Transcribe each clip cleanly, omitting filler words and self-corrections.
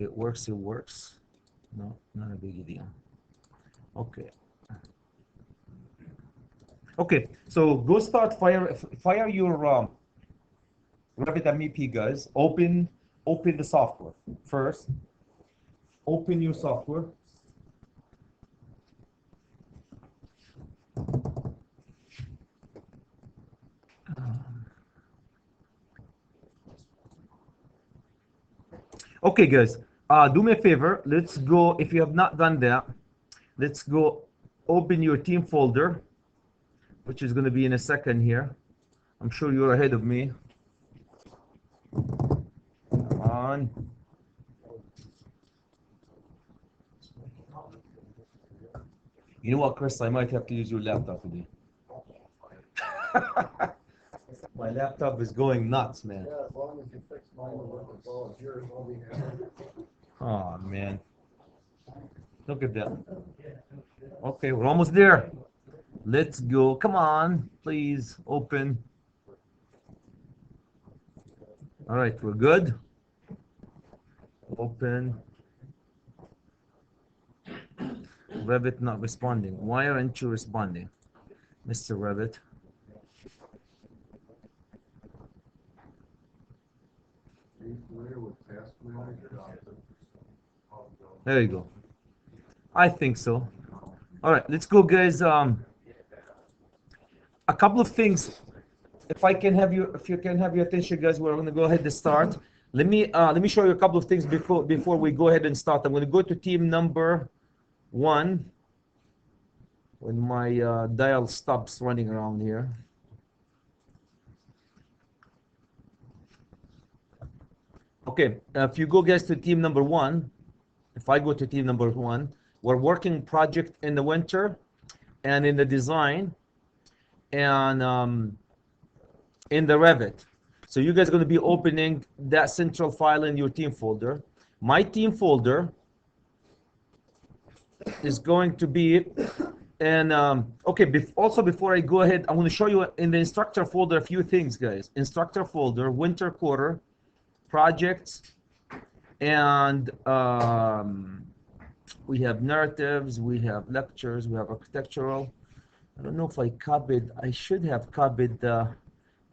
If it works, it works. No, not a big deal. Okay. Okay, so go start fire your Revit MEP, guys. Open the software first. Open your software. Okay, guys. Do me a favor. Let's go. If you have not done that, let's go open your team folder, which is going to be in a second here. I'm sure you're ahead of me. Come on. You know what, Chris? I might have to use your laptop today. My laptop is going nuts, man. Yeah, as long as you fix mine as well as yours, I'll be happy. Oh, man. Look at that. Okay, we're almost there. Let's go. Come on, please open. All right, we're good. Open. Revit not responding. Why aren't you responding, Mr. Revit? There you go. I think so. All right, let's go, guys. A couple of things. If you can have your attention, guys, we're going to go ahead and start. Let me show you a couple of things before we go ahead and start. I'm going to go to team number 1 when my dial stops running around here. Okay, if you go, guys, to team number 1, if I go to team number 1, we're working project in the winter and in the design and in the Revit. So you guys are going to be opening that central file in your team folder. My team folder is going to be, and okay, also before I go ahead, I'm going to show you in the instructor folder a few things, guys. Instructor folder, winter quarter, projects, and we have narratives, we have lectures, we have architectural. I don't know if I copied, I should have copied the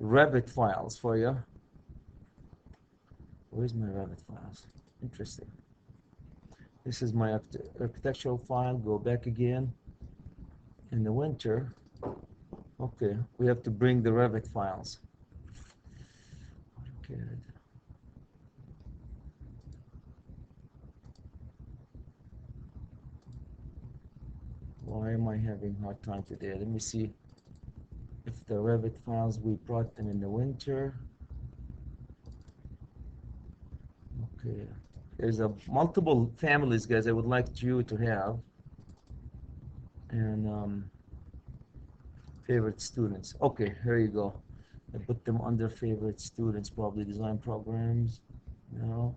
Revit files for you. Where's my Revit files? Interesting. This is my architectural file. Go back again. In the winter, okay, we have to bring the Revit files. Okay. Why am I having a hard time today? Let me see if the Revit files, we brought them in the winter. Okay, there's a multiple families, guys, I would like you to have. And favorite students. Okay, here you go. I put them under favorite students, probably design programs. No.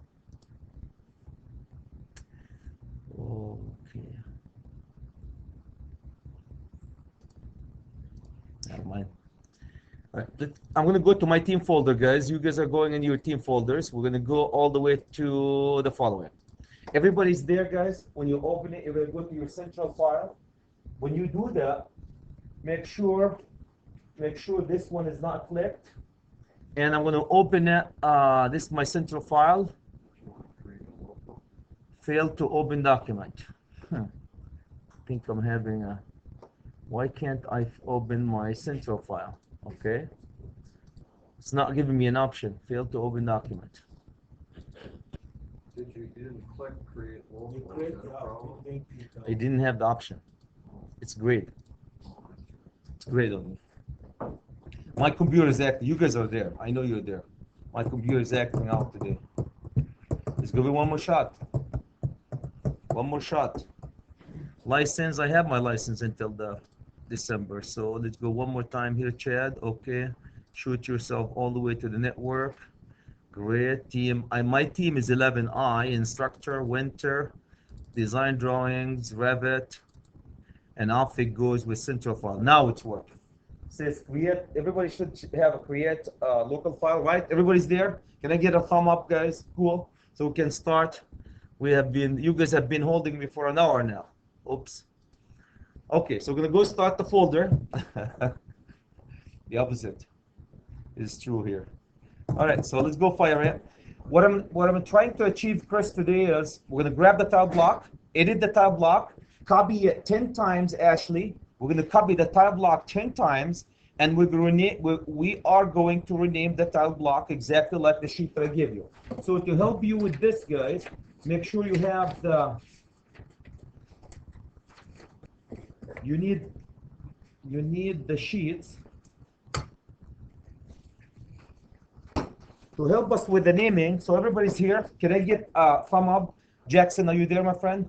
Okay. Never mind. All right, I'm going to go to my team folder, guys. You guys are going in your team folders. We're going to go all the way to the following. Everybody's there, guys. When you open it, you're going to go to your central file. When you do that, make sure this one is not clicked. And I'm going to open it. This is my central file. Failed to open document. I think I'm having a... Why can't I open my central file? Okay. It's not giving me an option. Failed to open document. Didn't click create multiple? I didn't have the option. It's great. It's great on me. My computer is acting. You guys are there. I know you're there. My computer is acting out today. Let's give it one more shot. One more shot. License. I have my license until the December. So let's go one more time here, Chad. Okay. Shoot yourself all the way to the network. Great team. My team is 11I. Instructor, winter, design drawings, Revit, and off it goes with central file. Now it's working. It says create. Everybody should have a create local file, right? Everybody's there. Can I get a thumb up, guys? Cool. So we can start. You guys have been holding me for an hour now. Oops. Okay, so we're gonna go start the folder. The opposite is true here. All right, so let's go fire it. What I'm trying to achieve, Chris, today is we're gonna grab the tile block, edit the tile block, copy it 10 times, Ashley. We're gonna copy the tile block 10 times, and we are going to rename the tile block exactly like the sheet that I gave you. So to help you with this, guys, make sure you have you need the sheets to help us with the naming. So everybody's here. Can I get a thumb up? Jackson, are you there, my friend?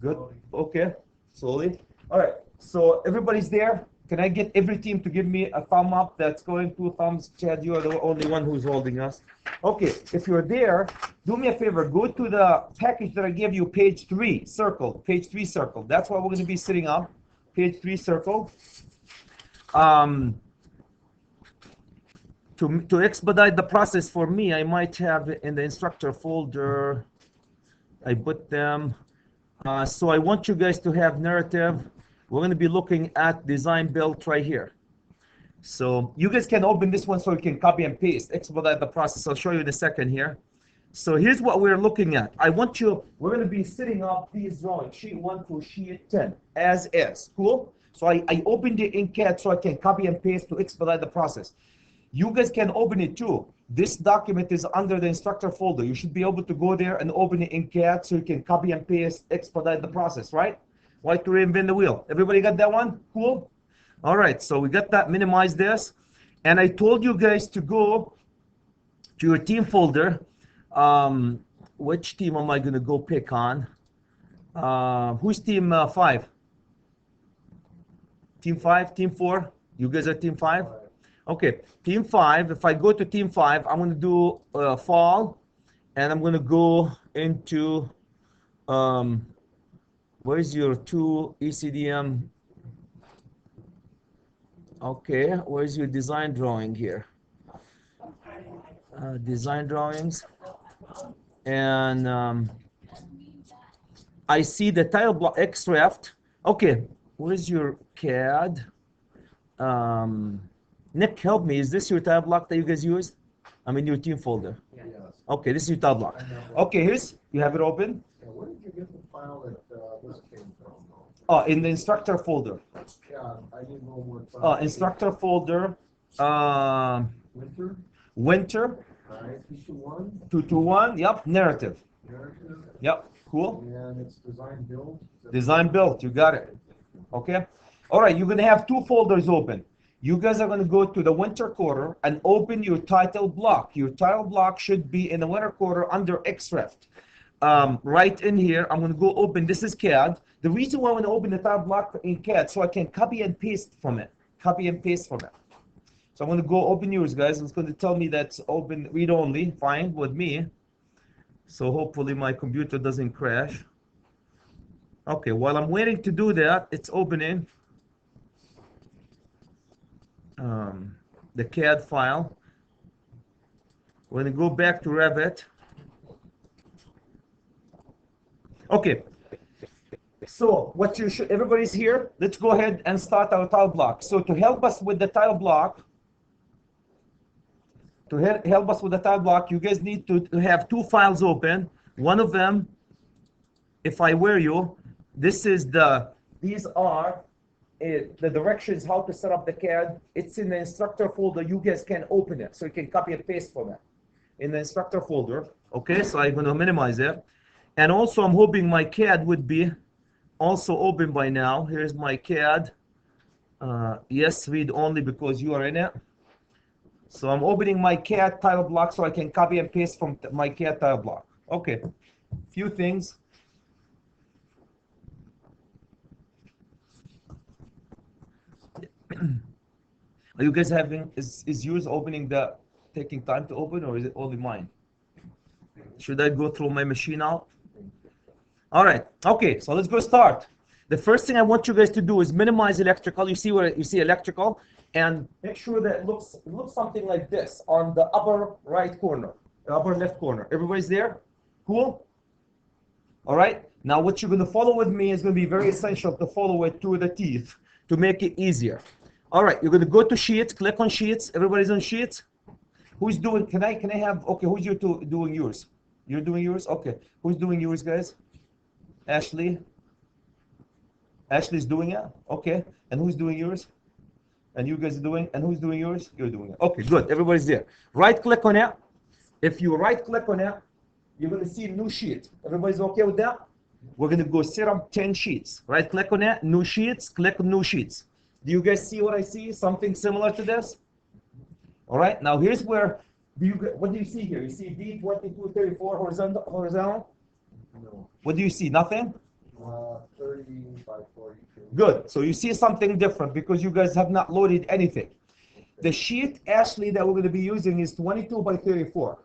Good. Okay. Slowly. All right. So everybody's there. Can I get every team to give me a thumb up? That's going 2 thumbs. Chad, you are the only one who's holding us. Okay. If you're there, do me a favor. Go to the package that I gave you, page 3, circle. Page 3, circle. That's what we're going to be sitting up. Page 3, circle. To expedite the process for me, I might have in the instructor folder, I put them. So I want you guys to have narrative. We're going to be looking at design build right here. So you guys can open this one so you can copy and paste, expedite the process. I'll show you in a second here. So here's what we're looking at. We're going to be setting up these drawings, sheet 1 to sheet 10, as is. Cool? So I opened it in CAD so I can copy and paste to expedite the process. You guys can open it too. This document is under the instructor folder. You should be able to go there and open it in CAD so you can copy and paste, expedite the process, right? Why to reinvent the wheel? Everybody got that one? Cool? All right, so we got that. Minimize this. And I told you guys to go to your team folder. Which team am I going to go pick on? Who's team 5? Team 5? Team 4? You guys are team 5? Okay, team 5. If I go to team 5, I'm going to do fall, and I'm going to go into where's your 2 ECDM? Okay, where's your design drawing here? Design drawings, and I see the tile block X-Raft. Okay, where's your CAD? Nick, help me. Is this your tile block that you guys use? I mean, your team folder. Yes. Okay, this is your tile block. Okay, you have it open. Yeah, where did you get the file that this came from? Oh, in the instructor folder. Yeah, I need a little more file. Instructor folder. Winter, Winter. right, 221, 221. Yep. Narrative. narrative, Yep. Cool. and it's design build. Design build. You got it. Okay. All right. You're gonna have 2 folders open. You guys are going to go to the winter quarter and open your title block. Your title block should be in the winter quarter under X-Raft. Right in here, I'm going to go open. This is CAD. The reason why I want to open the title block in CAD so I can copy and paste from it. Copy and paste from it. So I'm going to go open yours, guys. It's going to tell me that's open read only. Fine with me. So hopefully my computer doesn't crash. Okay, while I'm waiting to do that, it's opening. The CAD file. We're going to go back to Revit. Okay. So what you should, everybody's here. Let's go ahead and start our tile block. So to help us with the tile block, you guys need to have 2 files open. One of them, if I were you, these are the directions how to set up the CAD. It's in the instructor folder. You guys can open it so you can copy and paste from it in the instructor folder. Okay, so I'm going to minimize it. And also I'm hoping my CAD would be also open by now. Here's my CAD. Yes, read only because you are in it. So I'm opening my CAD tile block so I can copy and paste from my CAD tile block. Okay, few things. Are you guys having, is yours opening taking time to open, or is it only mine? Should I go through my machine out? All right, okay, so let's go start. The first thing I want you guys to do is minimize electrical. You see where you see electrical, and make sure that it looks something like this on the upper right corner, the upper left corner. Everybody's there? Cool? All right. Now what you're going to follow with me is going to be very essential to follow it to the teeth to make it easier. All right. You're going to go to sheets. Click on sheets. Everybody's on sheets. Who's doing? Can I have? Okay. Who's doing yours? You're doing yours. Okay. Who's doing yours, guys? Ashley. Ashley's doing it. Okay. And who's doing yours? And you guys are doing. And who's doing yours? You're doing it. Okay. Good. Everybody's there. Right click on it. If you right click on it, you're going to see new sheet. Everybody's okay with that? We're going to go set up 10 sheets. Right click on it, new sheets, click on new sheets. Do you guys see what I see? Something similar to this? All right, now here's where, what do you see here? You see D2234 horizontal? No. What do you see? Nothing? 30 by 42. Good. So you see something different because you guys have not loaded anything. The sheet, Ashley, that we're going to be using is 22 by 34.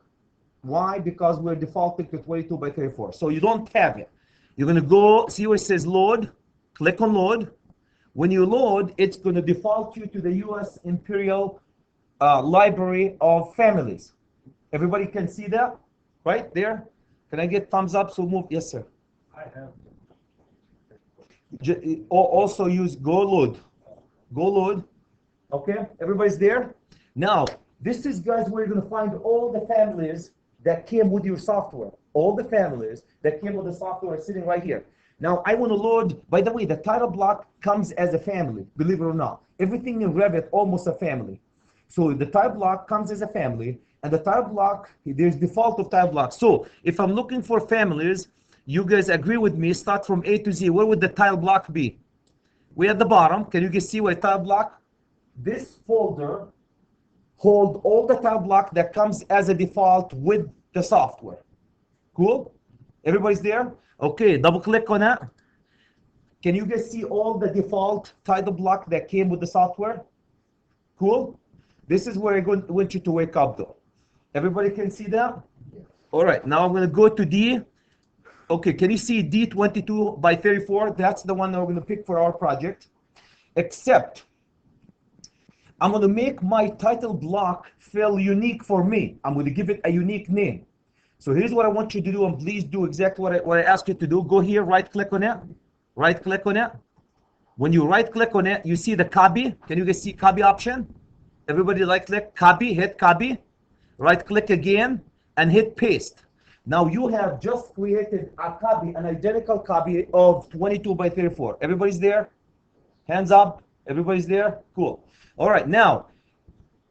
Why? Because we're defaulting to 22 by 34. So you don't have it. You're going to go, see where it says load, click on load. When you load, it's going to default you to the U.S. Imperial Library of Families. Everybody can see that? Right there? Can I get thumbs up? So move. Yes, sir. I have. Also use go load. Go load. Okay, everybody's there? Now, this is, guys, where you're going to find all the families that came with your software. All the families that came with the software are sitting right here. Now, I want to load, by the way, the title block comes as a family, believe it or not. Everything in Revit, almost a family. So the title block comes as a family, and the title block, there's default of title block. So if I'm looking for families, you guys agree with me, start from A to Z. Where would the title block be? Way at the bottom. Can you guys see where title block? This folder hold all the title block that comes as a default with the software. Cool? Everybody's there? Okay, double click on that. Can you guys see all the default title block that came with the software? Cool? This is where I want you to wake up though. Everybody can see that? All right, now I'm going to go to D. Okay, can you see D22 by 34? That's the one that we're going to pick for our project. Except, I'm going to make my title block feel unique for me. I'm going to give it a unique name. So here's what I want you to do, and please do exactly what I asked you to do. Go here, right click on it. Right click on it. When you right click on it, you see the copy. Can you guys see copy option? Everybody right click, copy, hit copy. Right click again and hit paste. Now you have just created a copy, an identical copy of 22 by 34. Everybody's there? Hands up. Everybody's there? Cool. All right, now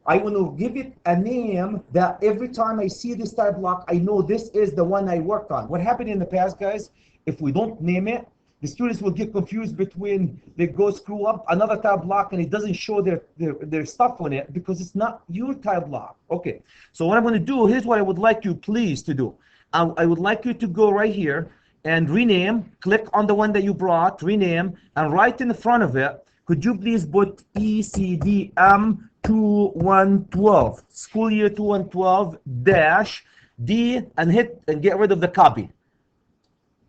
I want to give it a name that every time I see this type block, I know this is the one I worked on. What happened in the past, guys, if we don't name it, the students will get confused between they go screw up another type block and it doesn't show their stuff on it because it's not your type block. Okay, so what I'm going to do, here's what I would like you please to do. I would like you to go right here and rename, click on the one that you brought, rename, and right in the front of it, could you please put ECDM 2112, school year 2112 dash D, and hit and get rid of the copy.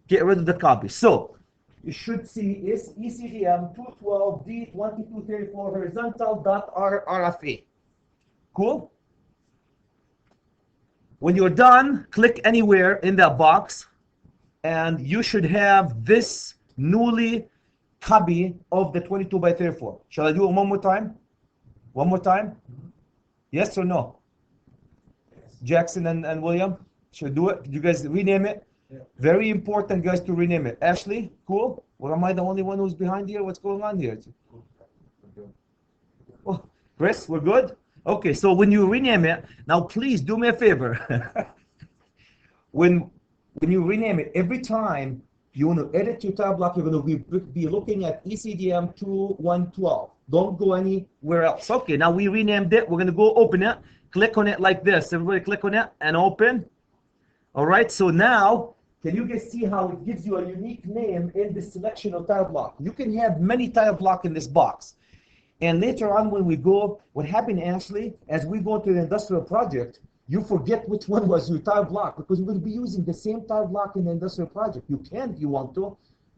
Get rid of the copy. So you should see is ECDM 212 D2234 horizontal.RFA. Cool? When you're done, click anywhere in that box, and you should have this newly copy of the 22 by 34. Shall I do it one more time? One more time? Yes or no? Yes. Jackson and William, should do it. You guys rename it? Yeah. Very important, guys, to rename it. Ashley, cool? Or am I the only one who's behind here? What's going on here? Oh, Chris, we're good? Okay, so when you rename it, now please do me a favor. when you rename it, every time you want to edit your tab block, you're going to be looking at ECDM 2112. Don't go anywhere else. Okay, now we renamed it. We're going to go open it. Click on it like this. Everybody click on it and open. All right, so now, can you guys see how it gives you a unique name in the selection of tile block? You can have many tile block in this box. And later on when we go, what happened, Ashley, as we go to the industrial project, you forget which one was your tile block because you're going to be using the same tile block in the industrial project. You can, if you want to,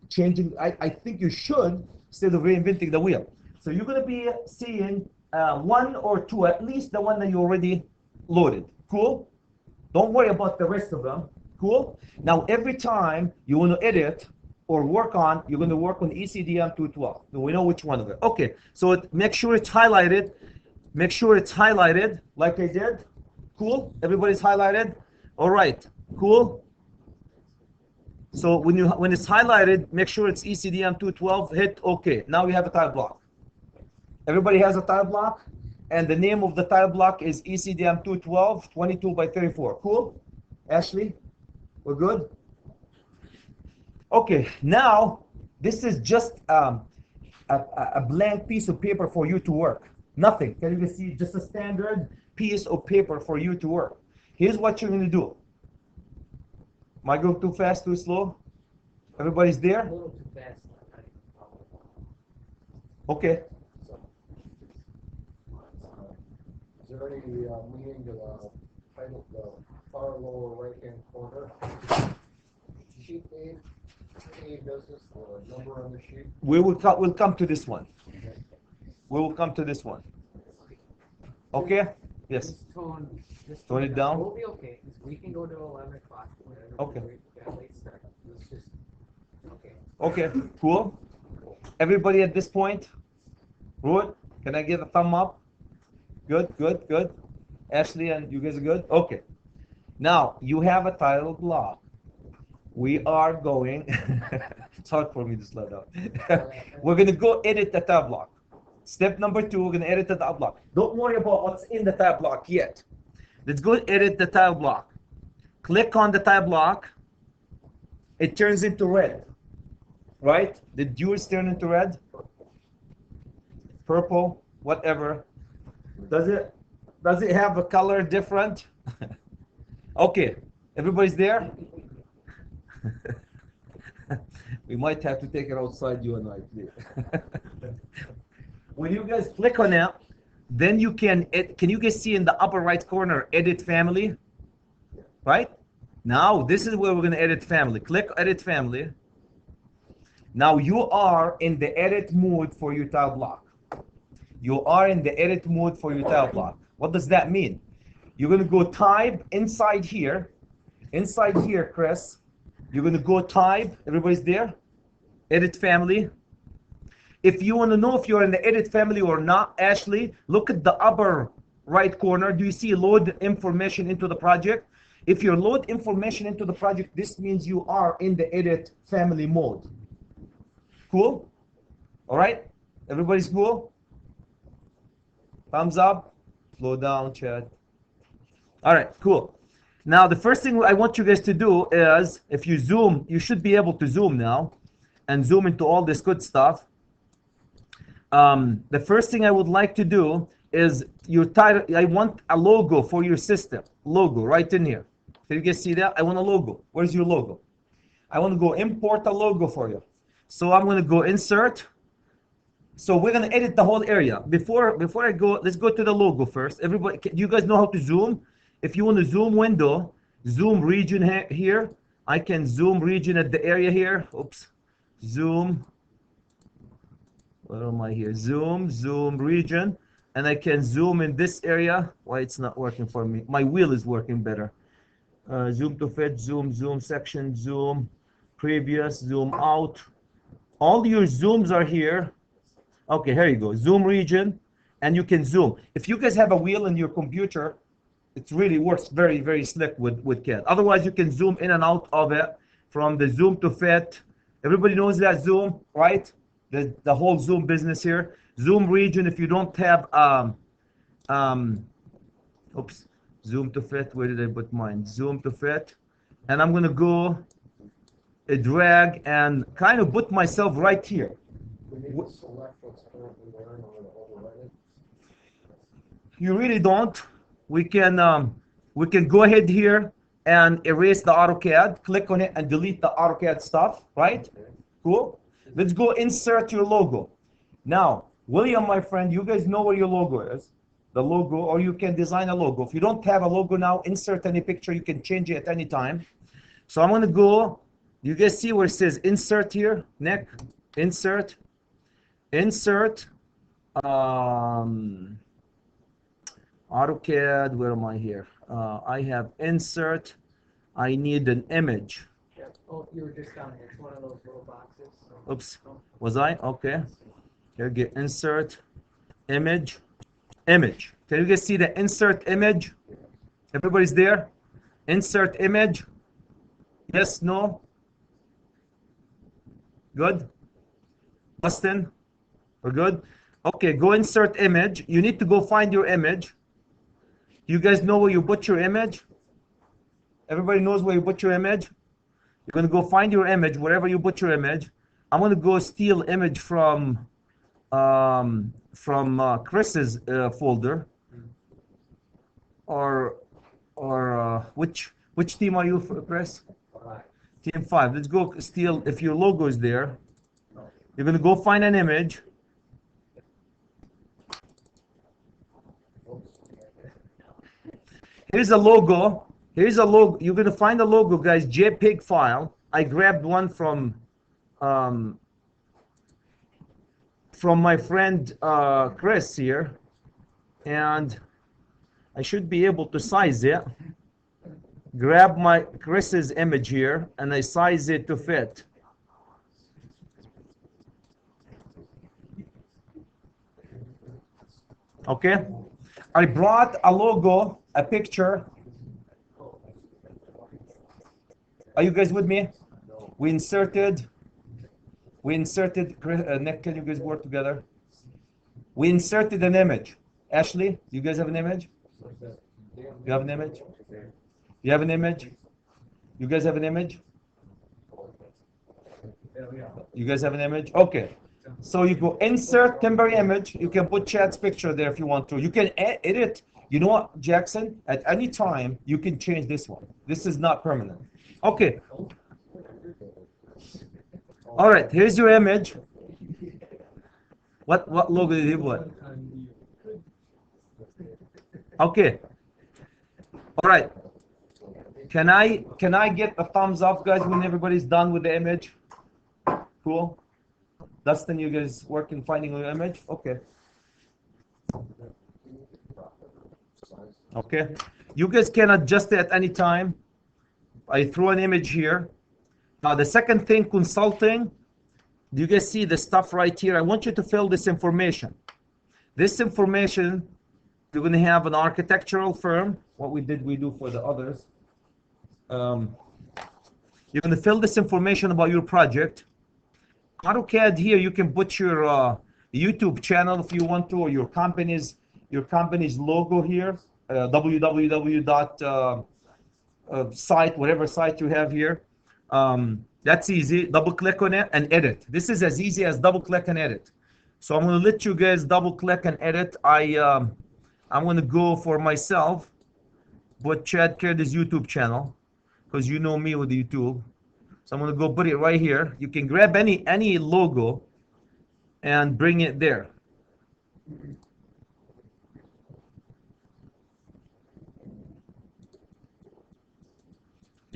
changing, I think you should, instead of reinventing the wheel. So you're going to be seeing one or two, at least the one that you already loaded. Cool? Don't worry about the rest of them. Cool? Now, every time you want to edit or work on, you're going to work on ECDM 212. So we know which one of it. Okay, so make sure it's highlighted. Make sure it's highlighted like I did. Cool? Everybody's highlighted? All right, cool? So when it's highlighted, make sure it's ECDM 212, hit OK. Now we have a tile block. Everybody has a tile block? And the name of the tile block is ECDM 212, 22 by 34. Cool? Ashley? We're good? Okay, now this is just a blank piece of paper for you to work. Nothing. Can you see? Just a standard piece of paper for you to work. Here's what you're going to do. Am I going too fast, too slow? Everybody's there? A little too fast. Okay. Is there any meaning to the title, the far lower right-hand corner? Sheet A business, the number on the sheet? We'll come to this one. We will come to this one. Okay? Yes. Just Tone it down. We'll be okay. We can go to 11 o'clock. Okay. Let's just, okay. Okay, cool. Everybody at this point? Ruud, can I get a thumb up? Good, good, good. Ashley and you guys are good? Okay. Now, you have a title block. We are going, it's hard for me to slow down. We're going to go edit the tab block. Step number 2, we're going to edit the tab block. Don't worry about what's in the tab block yet. Let's go edit the tile block. Click on the tile block. It turns into red, right? The duals turn into red, purple, whatever. Does it have a color different? Okay, everybody's there? We might have to take it outside, you and I, please. When you guys click on it, then you can you guys see in the upper right corner, edit family? Right? Now, this is where we're going to edit family. Click edit family. Now, you are in the edit mode for your tile block. You are in the edit mode for your tile block. What does that mean? You're going to go type inside here, Chris. You're going to go type, everybody's there? Edit family. If you want to know if you're in the edit family or not, Ashley, look at the upper right corner. Do you see load information into the project? If you load information into the project, this means you are in the edit family mode. Cool? All right? Everybody's cool? Thumbs up? Slow down, chat. All right, cool. Now, the first thing I want you guys to do is, if you zoom, you should be able to zoom now and zoom into all this good stuff. The first thing I would like to do is your title. I want a logo for your system. Logo right in here. Can you guys see that? I want a logo. Where's your logo? I want to go import a logo for you. So I'm going to go insert. So we're going to edit the whole area. Before I go, let's go to the logo first. Everybody, you guys know how to zoom? If you want to zoom window, zoom region here. I can zoom region at the area here. Oops. Zoom. Where am I here? Zoom region. And I can zoom in this area. Why it's not working for me? My wheel is working better. Zoom to fit, zoom section, zoom, previous, zoom out. All your zooms are here. Okay, here you go. Zoom region, and you can zoom. If you guys have a wheel in your computer, it really works very, very slick with CAD. Otherwise, you can zoom in and out of it from the zoom to fit. Everybody knows that zoom, right? The whole zoom business here. Zoom region, if you don't have, oops, zoom to fit, where did I put mine? Zoom to fit. And I'm gonna go drag and kind of put myself right here. We need to select what's currently there in order to override it. You really don't. We can go ahead here and erase the AutoCAD, click on it and delete the AutoCAD stuff, right? Cool. Let's go insert your logo. Now, William, my friend, you guys know where your logo is. The logo, or you can design a logo. If you don't have a logo now, insert any picture. You can change it at any time. So I'm going to go, you guys see where it says insert here? Nick, insert. AutoCAD, where am I here? I have insert. I need an image. Yep. Oh, you were just down here. It's one of those little boxes. So. Oops, was I? Okay. Here, get insert, image, image. Can you guys see the insert image? Everybody's there? Insert image. Yes, no? Good? Austin? We're good? Okay, go insert image. You need to go find your image. You guys know where you put your image? Everybody knows where you put your image? You're going to go find your image, wherever you put your image. I'm going to go steal image from Chris's folder. Or which team are you, Chris? Team 5. Let's go steal, if your logo is there. You're going to go find an image. Here's a logo. Here's a logo. You're going to find a logo, guys. JPEG file. I grabbed one from my friend Chris here, and I should be able to size it. Grab my Chris's image here, and I size it to fit. Okay. I brought a logo, a picture. Are you guys with me? We inserted, Nick, can you guys work together? We inserted an image. Ashley, you guys have an image? You have an image? You have an image? You guys have an image? You guys have an image? Okay. So you go insert temporary image. You can put Chad's picture there if you want to. You can edit. You know what, Jackson? At any time, you can change this one. This is not permanent. Okay. All right. Here's your image. What logo did he put? Okay. All right. Can I get a thumbs up, guys, when everybody's done with the image? Cool. Dustin, you guys working finding your image? Okay. Okay. You guys can adjust it at any time. I threw an image here. Now the second thing, consulting. Do you guys see the stuff right here? I want you to fill this information. This information, you're going to have an architectural firm. What we do for the others. You're going to fill this information about your project. AutoCAD here, you can put your YouTube channel if you want to, or your company's logo here, www. Whatever site you have here. That's easy. Double click on it and edit. This is as easy as double click and edit. So I'm going to let you guys double click and edit. I'm going to go for myself, but Chad Curtis YouTube channel, because you know me with YouTube. So I'm going to go put it right here. You can grab any logo and bring it there.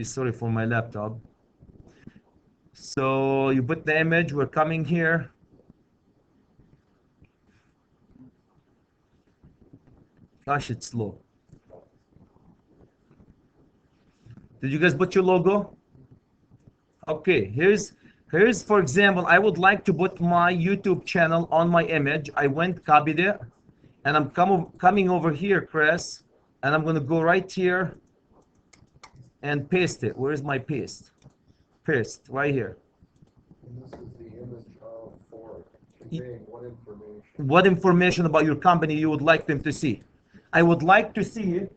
Sorry for my laptop. So you put the image. We're coming here. Gosh, it's slow. Did you guys put your logo? Okay, here's for example, I would like to put my YouTube channel on my image. I went, copied it, and I'm coming over here, Chris, and I'm going to go right here and paste it. Where's my paste? Paste, right here. And this is the image for conveying what information? What information about your company you would like them to see? I would like to see,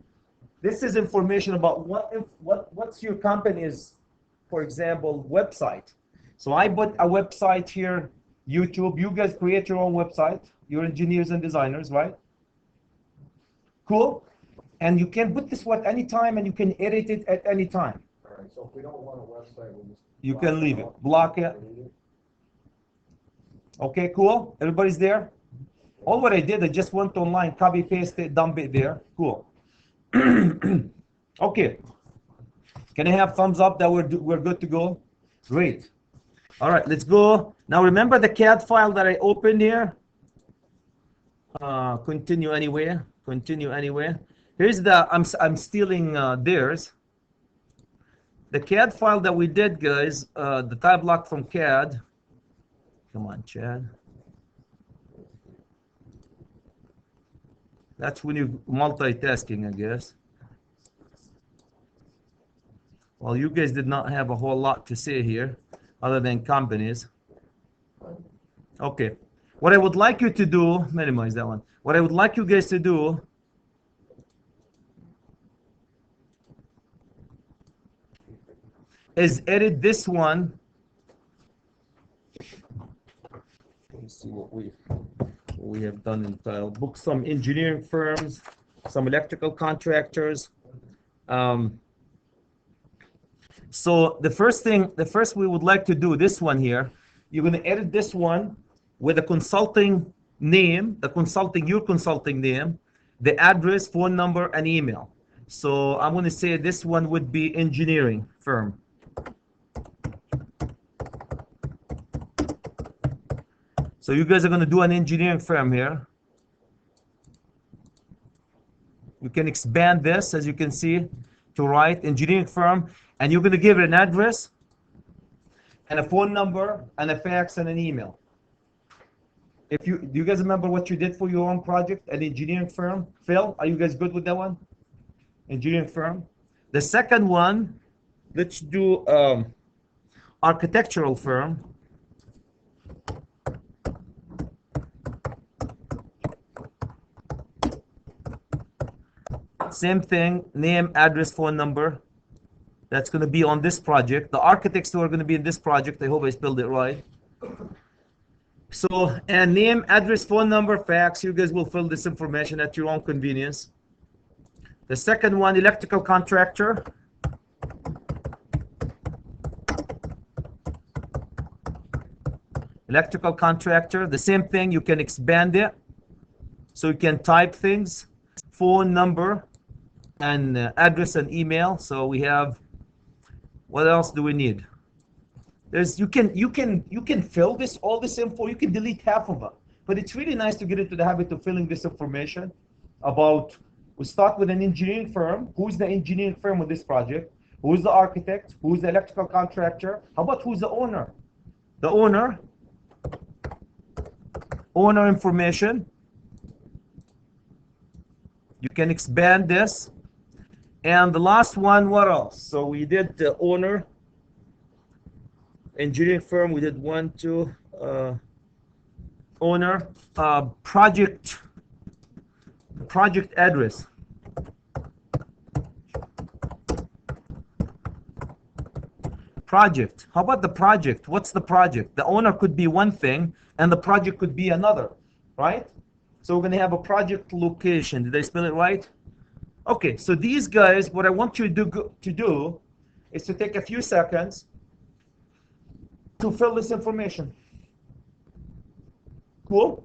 this is information about what's your company's, for example, website. So I put a website here, YouTube. You guys create your own website. You're engineers and designers, right? Cool. And you can put this at any time, and you can edit it at any time. All right, so if we don't want a website, we'll just You can leave it, block it. Okay, cool. Everybody's there? All what I did, I just went online, copy, paste it, dump it there. Cool. Okay. Can I have thumbs up that we're good to go? Great. All right, let's go. Now remember the CAD file that I opened here? Continue anywhere. Continue anywhere. Here's the, I'm stealing theirs. The CAD file that we did, guys, the type block from CAD. Come on, Chad. That's when you're multitasking, I guess. Well, you guys did not have a whole lot to say here, other than companies. Okay. What I would like you to do, minimize that one. What I would like you guys to do is edit this one. Let's see what we have done in tile. Book some engineering firms, some electrical contractors. So the first we would like to do, this one here, you're going to edit this one with a consulting name, your consulting name, the address, phone number, and email. So I'm going to say this one would be engineering firm. So you guys are going to do an engineering firm here. You can expand this, as you can see, to write engineering firm, and you're going to give it an address and a phone number and a fax and an email. Do you guys remember what you did for your own project, an engineering firm? Phil, are you guys good with that one? Engineering firm. The second one, let's do architectural firm. Same thing, name, address, phone number. That's going to be on this project. The architects who are going to be in this project, I hope I spelled it right. So, and name, address, phone number, fax. You guys will fill this information at your own convenience. The second one, electrical contractor. Electrical contractor, the same thing, you can expand it. So you can type things, phone number, and address and email. So we have, what else do we need? You can fill this, all this info. You can delete half of it, but it's really nice to get into the habit of filling this information about. We start with an engineering firm. Who's the engineering firm with this project? Who's the architect? Who's the electrical contractor? How about who's the owner? The owner information. You can expand this. And the last one, what else? So we did the owner, engineering firm. We did 1, 2, owner, project address. Project. How about the project? What's the project? The owner could be one thing, and the project could be another, right? So we're going to have a project location. Did I spell it right? Okay, so these guys, what I want you to do is to take a few seconds to fill this information. Cool?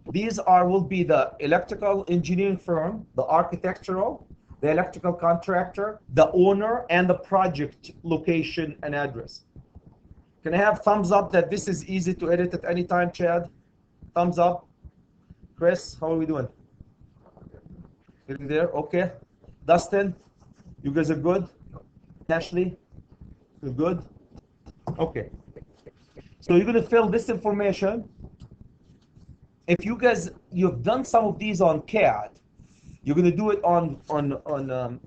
These will be the electrical engineering firm, the architectural, the electrical contractor, the owner, and the project location and address. Can I have thumbs up that this is easy to edit at any time, Chad? Thumbs up. Chris, how are we doing? Getting there? Okay. Dustin, you guys are good? Ashley, you're good? Okay. So you're going to fill this information. If you guys, you've done some of these on CAD, you're going to do it on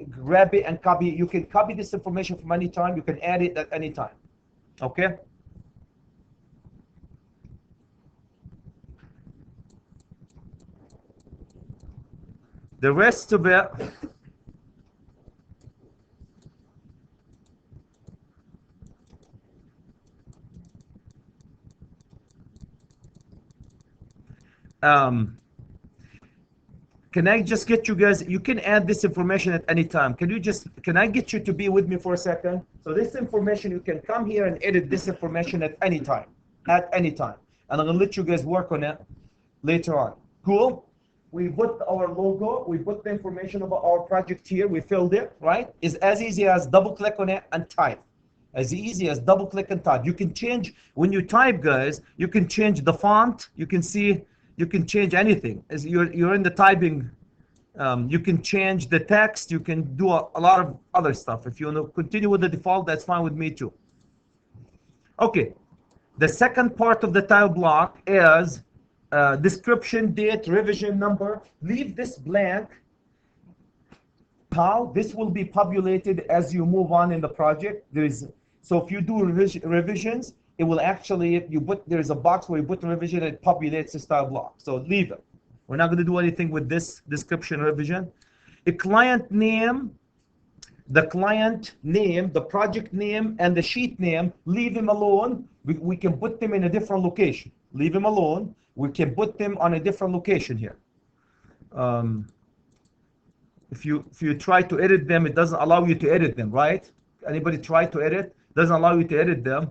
grab it and copy. You can copy this information from any time. You can add it at any time. Okay? The rest of it, can I just get you guys, you can add this information at any time. Can I get you to be with me for a second? So this information, you can come here and edit this information at any time. And I'm going to let you guys work on it later on. Cool? We put our logo, we put the information about our project here, we filled it, right? It's as easy as double click on it and type. As easy as double click and type. You can change, when you type, guys, you can change the font. You can see, you can change anything. As you're in the typing You can change the text. You can do a lot of other stuff. If you want to continue with the default, that's fine with me too. Okay. The second part of the tile block is description, date, revision number. Leave this blank. How? This will be populated as you move on in the project. So if you do revisions, it will actually, there's a box where you put the revision and it populates the tile block. So leave it. We're not going to do anything with this description revision. A client name, the client name, the project name, and the sheet name, leave them alone. We can put them in a different location. Leave them alone. We can put them on a different location here. If you try to edit them, it doesn't allow you to edit them, right? Anybody try to edit? Doesn't allow you to edit them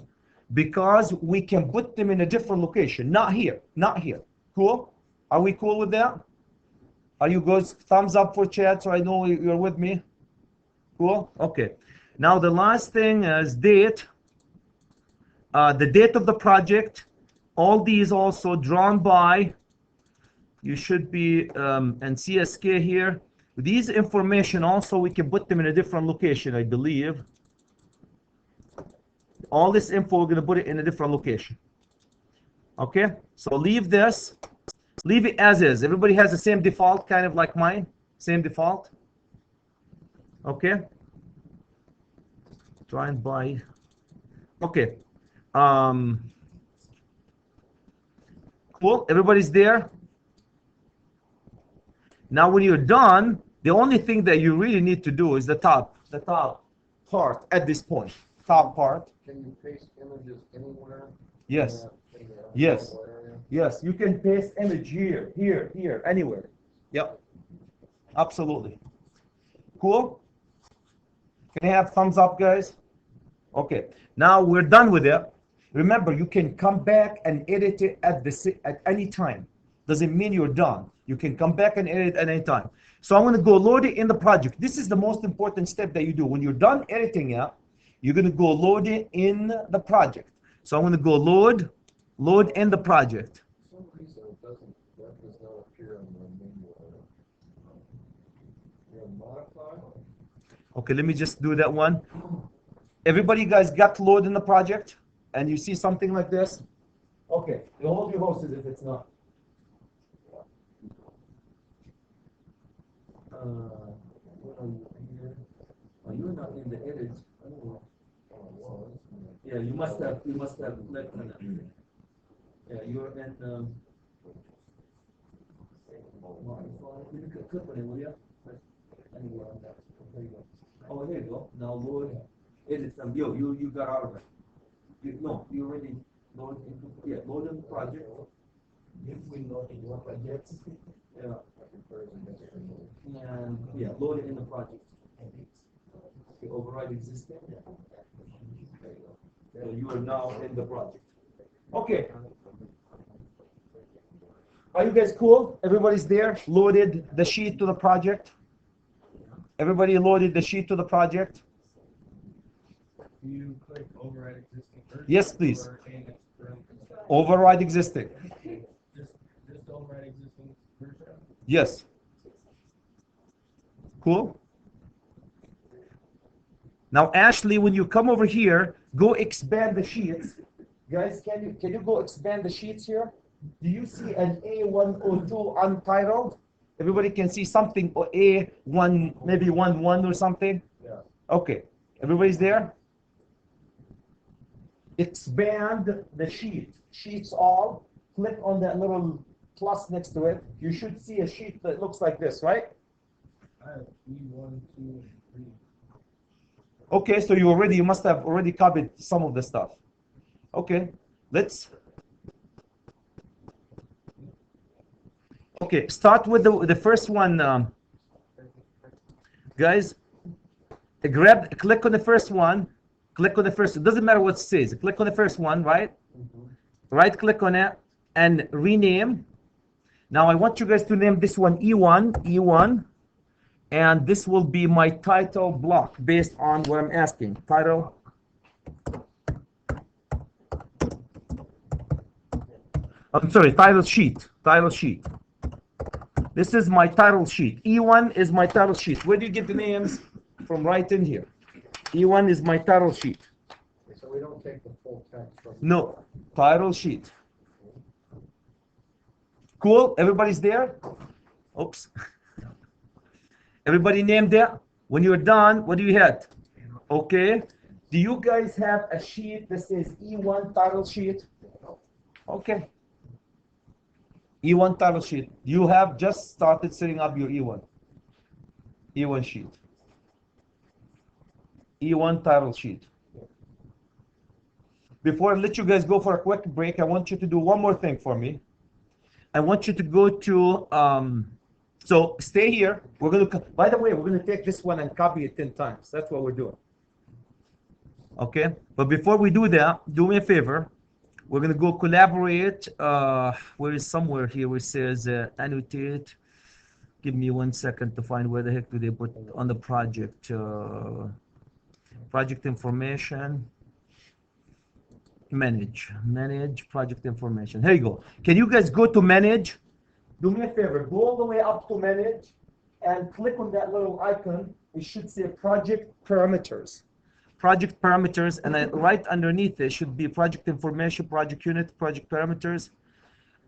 because we can put them in a different location. Not here. Not here. Cool? Are we cool with that? Are you guys thumbs up for chat so I know you're with me? Cool? Okay. Now the last thing is date. The date of the project. All these also drawn by. You should be and CSK here. These information also we can put them in a different location, I believe. All this info we're going to put it in a different location. Okay? So leave this. Leave it as is. Everybody has the same default, kind of like mine. Same default. Okay? Try and buy. Okay. Cool. Everybody's there. Now when you're done, the only thing that you really need to do is the top part at this point. Top part. Can you paste images anywhere? Yes. In that Yes. local area? Yes. You can paste image here, here, anywhere. Yep. Absolutely. Cool. Can I have thumbs up, guys? Okay. Now we're done with it. Remember, you can come back and edit it at any time. Doesn't mean you're done. You can come back and edit at any time. So I'm going to go load it in the project. This is the most important step that you do. When you're done editing it, you're going to go load it in the project. So I'm going to go load in the project. For some reason that does not appear on the menu item. You modify? Okay, let me just do that one. Everybody guys got load in the project? And you see something like this? Okay, you'll hold your horses if it's not. You're not in the edit. Yeah, you must have clicked on that. Yeah, you're in click on it, will you? Anywhere on that. There you go. Oh, there you go. Now load edit you got out of it. You already load in the project. If we load in your project. Yeah. And load it in the project. Okay, override existing. So you are now in the project. Okay. Are you guys cool? Everybody's there? Loaded the sheet to the project? Everybody loaded the sheet to the project? You click override existing version? Yes, please. Or Override existing. just override existing version? Yes. Cool. Now, Ashley, when you come over here, go expand the sheets. Guys, can you go expand the sheets here? Do you see an A102 untitled? Everybody can see something or A1, maybe 1 or something? Yeah. Okay. Everybody's there? Expand the sheet. Sheets all. Click on that little plus next to it. You should see a sheet that looks like this, right? I have E1, 2, and 3. Okay, so you must have already copied some of the stuff. Okay, let's. Okay, start with the first one, guys. Click on the first one. Click on the first. It doesn't matter what it says. Click on the first one, right? Right click on it and rename. Now I want you guys to name this one E1, and this will be my title block based on what I'm asking. Title. I'm sorry, title sheet. Title sheet. This is my title sheet. E1 is my title sheet. Where do you get the names? From right in here. E1 is my title sheet. So we don't take the full text from. No, title sheet. Cool? Everybody's there? Oops. Everybody named there? When you're done, what do you hit? Okay. Do you guys have a sheet that says E1 title sheet? Okay. E1 title sheet. You have just started setting up your E1 sheet. E1 title sheet. Before I let you guys go for a quick break, I want you to do one more thing for me. I want you to go to, so stay here. We're going to, by the way, we're going to take this one and copy it 10 times. That's what we're doing. Okay? But before we do that, do me a favor. We're going to go collaborate. Where is somewhere here where it says annotate. Give me 1 second to find where the heck do they put on the project. Project information. Manage project information. Here you go. Can you guys go to manage? Do me a favor. Go all the way up to manage and click on that little icon. It should say project parameters. Project parameters, and right underneath it should be project information, project unit, project parameters.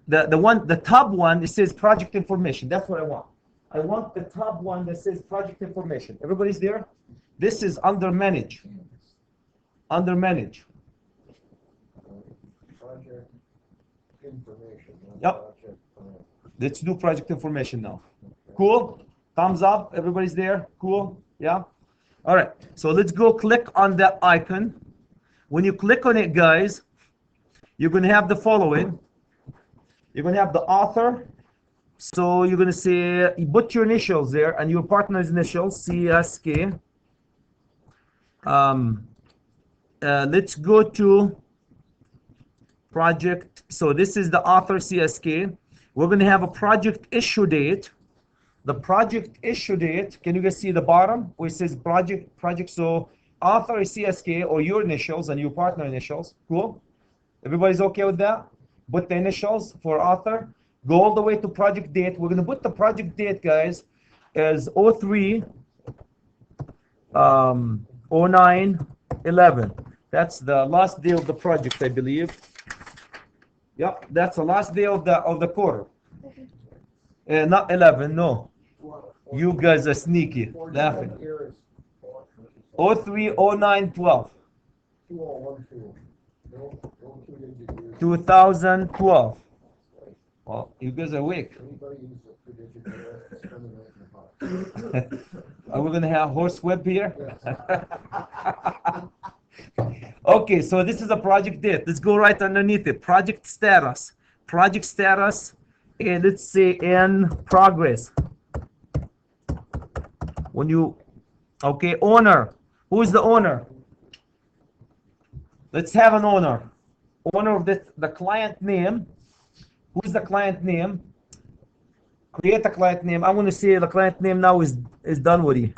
The top one, it says project information. That's what I want. I want the top one that says project information. Everybody's there? This is under manage. Under manage. Project information. Yep. Let's do project information now. Cool? Thumbs up. Everybody's there? Cool? Yeah? All right. So let's go click on that icon. When you click on it, guys, you're going to have the following. You're going to have the author. So you're going to say, you put your initials there and your partner's initials, CSK. Let's go to project. So this is the author, CSK. We're going to have a project issue date. The project issue date, can you guys see the bottom where it says project? So author is CSK or your initials and your partner initials. Cool? Everybody's okay with that? Put the initials for author. Go all the way to project date. We're going to put the project date, guys, as 03 09/11. That's the last day of the project, I believe. Yep, that's the last day of the quarter. Not 11, no. You guys are sneaky, laughing. 03 09 12. 2012. Well, you guys are awake. Are we gonna have horse whip here? Okay, so this is a project date. Let's go right underneath it. Project status. Project status, and let's say in progress. When you, okay, owner. Who is the owner? Let's have an owner. Owner of this, the client name. Who is the client name? Create a client name. I'm going to say the client name now is Dunwoody.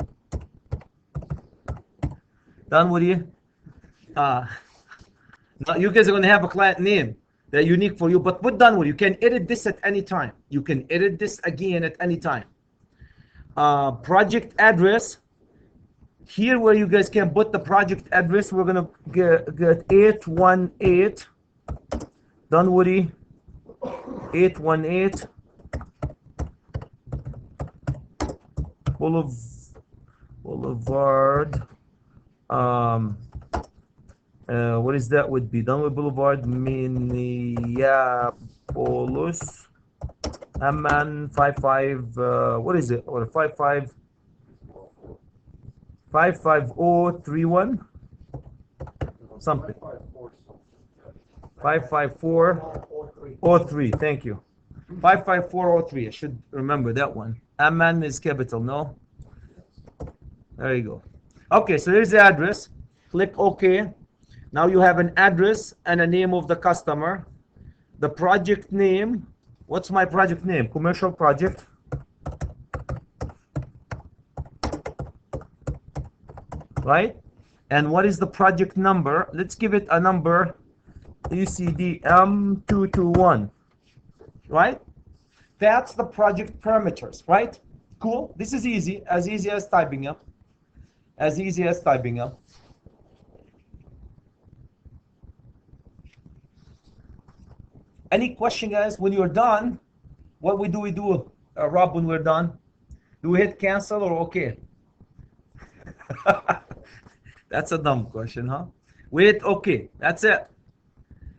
Dunwoody. Now you guys are going to have a client name that's unique for you, but put Dunwoody. You can edit this at any time. You can edit this again at any time. Project address. Here where you guys can put the project address, we're going to get 818 Dunwoody 818 Boulevard. What is that? Would be Dunwoody Boulevard, Minneapolis. Amman 55. What is it? Or 55031 something. 55403. Thank you. 55403. I should remember that one. Amman is capital, no? There you go. Okay, so here's the address. Click OK. Now you have an address and a name of the customer. The project name. What's my project name? Commercial project. Right? And what is the project number? Let's give it a number. ECD M221. Right? That's the project parameters, right? Cool. This is easy as typing up. As easy as typing up. Any question, guys? When you're done, what we do, Rob, when we're done? Do we hit cancel or okay? That's a dumb question, huh? We hit okay. That's it.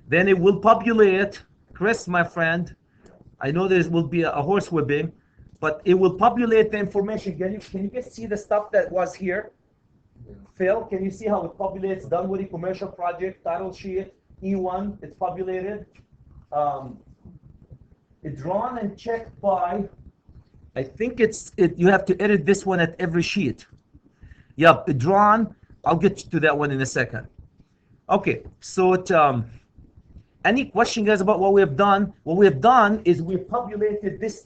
Then it will populate. Chris, my friend, I know there will be a horse whipping, but it will populate the information. Can you guys see the stuff that was here? Phil, can you see how it populates? Dunwoody commercial project, title sheet, E1, it's populated. It's drawn and checked by, I think you have to edit this one at every sheet. Yep, it drawn. I'll get to that one in a second. Okay, so any question, guys, about what we have done? What we have done is we've populated these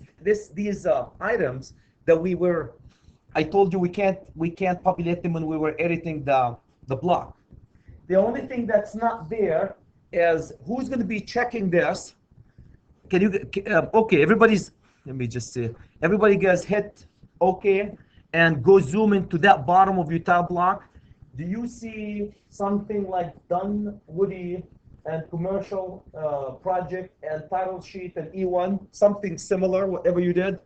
items that I told you we can't populate them when we were editing the block. The only thing that's not there is who's going to be checking this. Can you okay, let me just say, everybody guys hit okay and go zoom into that bottom of your tile block. Do you see something like Dunwoody and commercial project and title sheet and E1, something similar, whatever you did?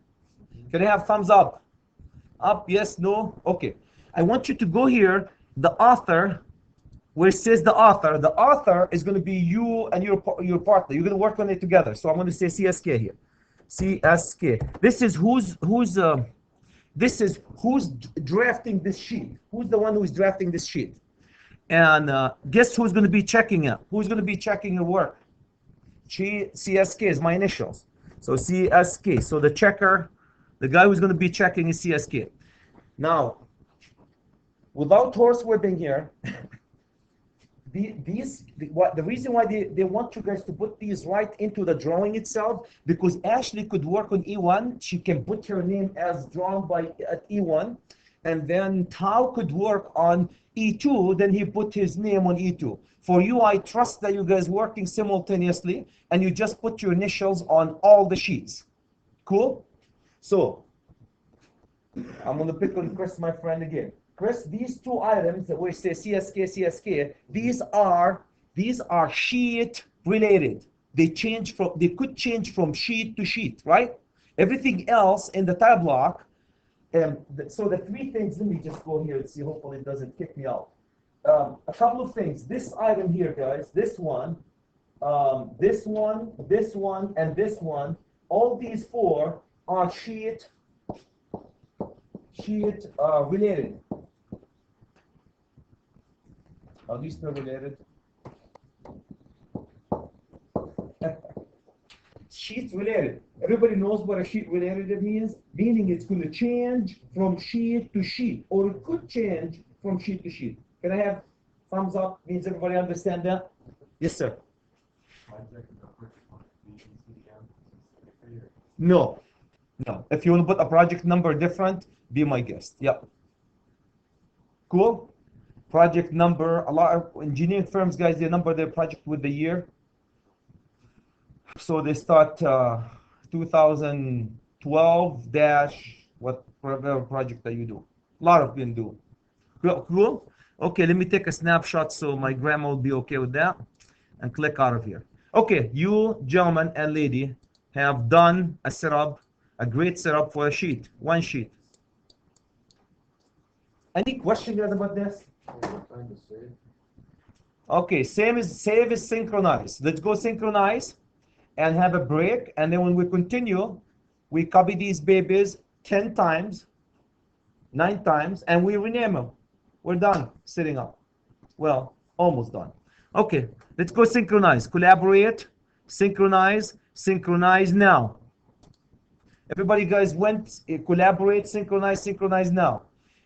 Can I have thumbs up? Up, yes, no? Okay. I want you to go here, the author, where it says the author is going to be you and your partner. You're going to work on it together. So I'm going to say CSK here. CSK. This is who's drafting this sheet. Who's the one who's drafting this sheet? And guess who's going to be checking it? Who's going to be checking your work? CSK is my initials. So CSK. So the checker, the guy who's going to be checking is CSK. Now, without horse whipping here, the reason why they want you guys to put these right into the drawing itself, because Ashley could work on E1. She can put her name as drawn at E1, and then Tao could work on E2, then he put his name on E2. For you, I trust that you guys working simultaneously, and you just put your initials on all the sheets. Cool? So, I'm going to pick on Chris, my friend, again. Chris, these two items that we say CSK, these are sheet related. They could change from sheet to sheet, right? Everything else in the tile block. So the three things, let me just go here and see, hopefully it doesn't kick me out. A couple of things. This item here, guys, this one, and this one, all these four are sheet related. Are these still related? Sheet related. Everybody knows what a sheet related means, meaning it's going to change from sheet to sheet, or it could change from sheet to sheet. Can I have thumbs up? Means everybody understand that? Yes, sir. No. If you want to put a project number different, be my guest. Yep. Cool. Project number. A lot of engineering firms, guys, they number their project with the year. So they start 2012 dash whatever project that you do. A lot of them do. Cool. Okay, let me take a snapshot so my grandma will be okay with that, and click out of here. Okay, you gentlemen and lady have done a setup, a great setup for a sheet, one sheet. Any question guys about this? Okay, save is synchronize. Let's go synchronize and have a break, and then when we continue, we copy these babies 10 times, 9 times, and we rename them. We're done setting up. Well, almost done. Okay, let's go synchronize. Collaborate, synchronize now. Everybody guys went collaborate, synchronize now.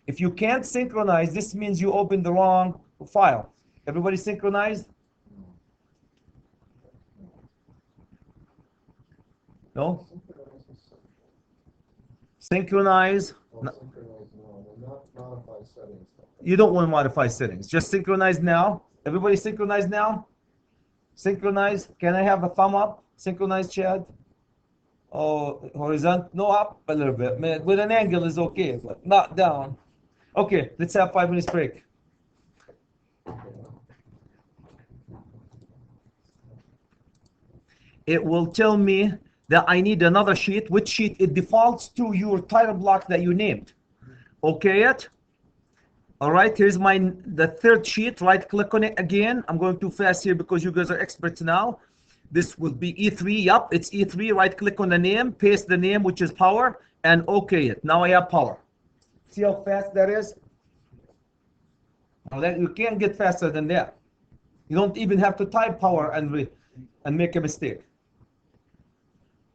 If you can't synchronize, this means you opened the wrong file. Everybody synchronized? No? Synchronize. You don't want to modify settings. Just synchronize now. Everybody synchronize now? Synchronize. Can I have a thumb up? Synchronize, Chad. Oh, horizontal, no, up a little bit. Man, with an angle is okay, but not down. Okay, let's have 5 minutes break. It will tell me that I need another sheet. Which sheet? It defaults to your title block that you named. Okay yet? All right, here's the third sheet. Right click on it again. I'm going too fast here because you guys are experts now. This will be E3. Yup, it's E3. Right click on the name, paste the name, which is power, and okay it. Now I have power. See how fast that is? Now that you can't get faster than that. You don't even have to type power and make a mistake.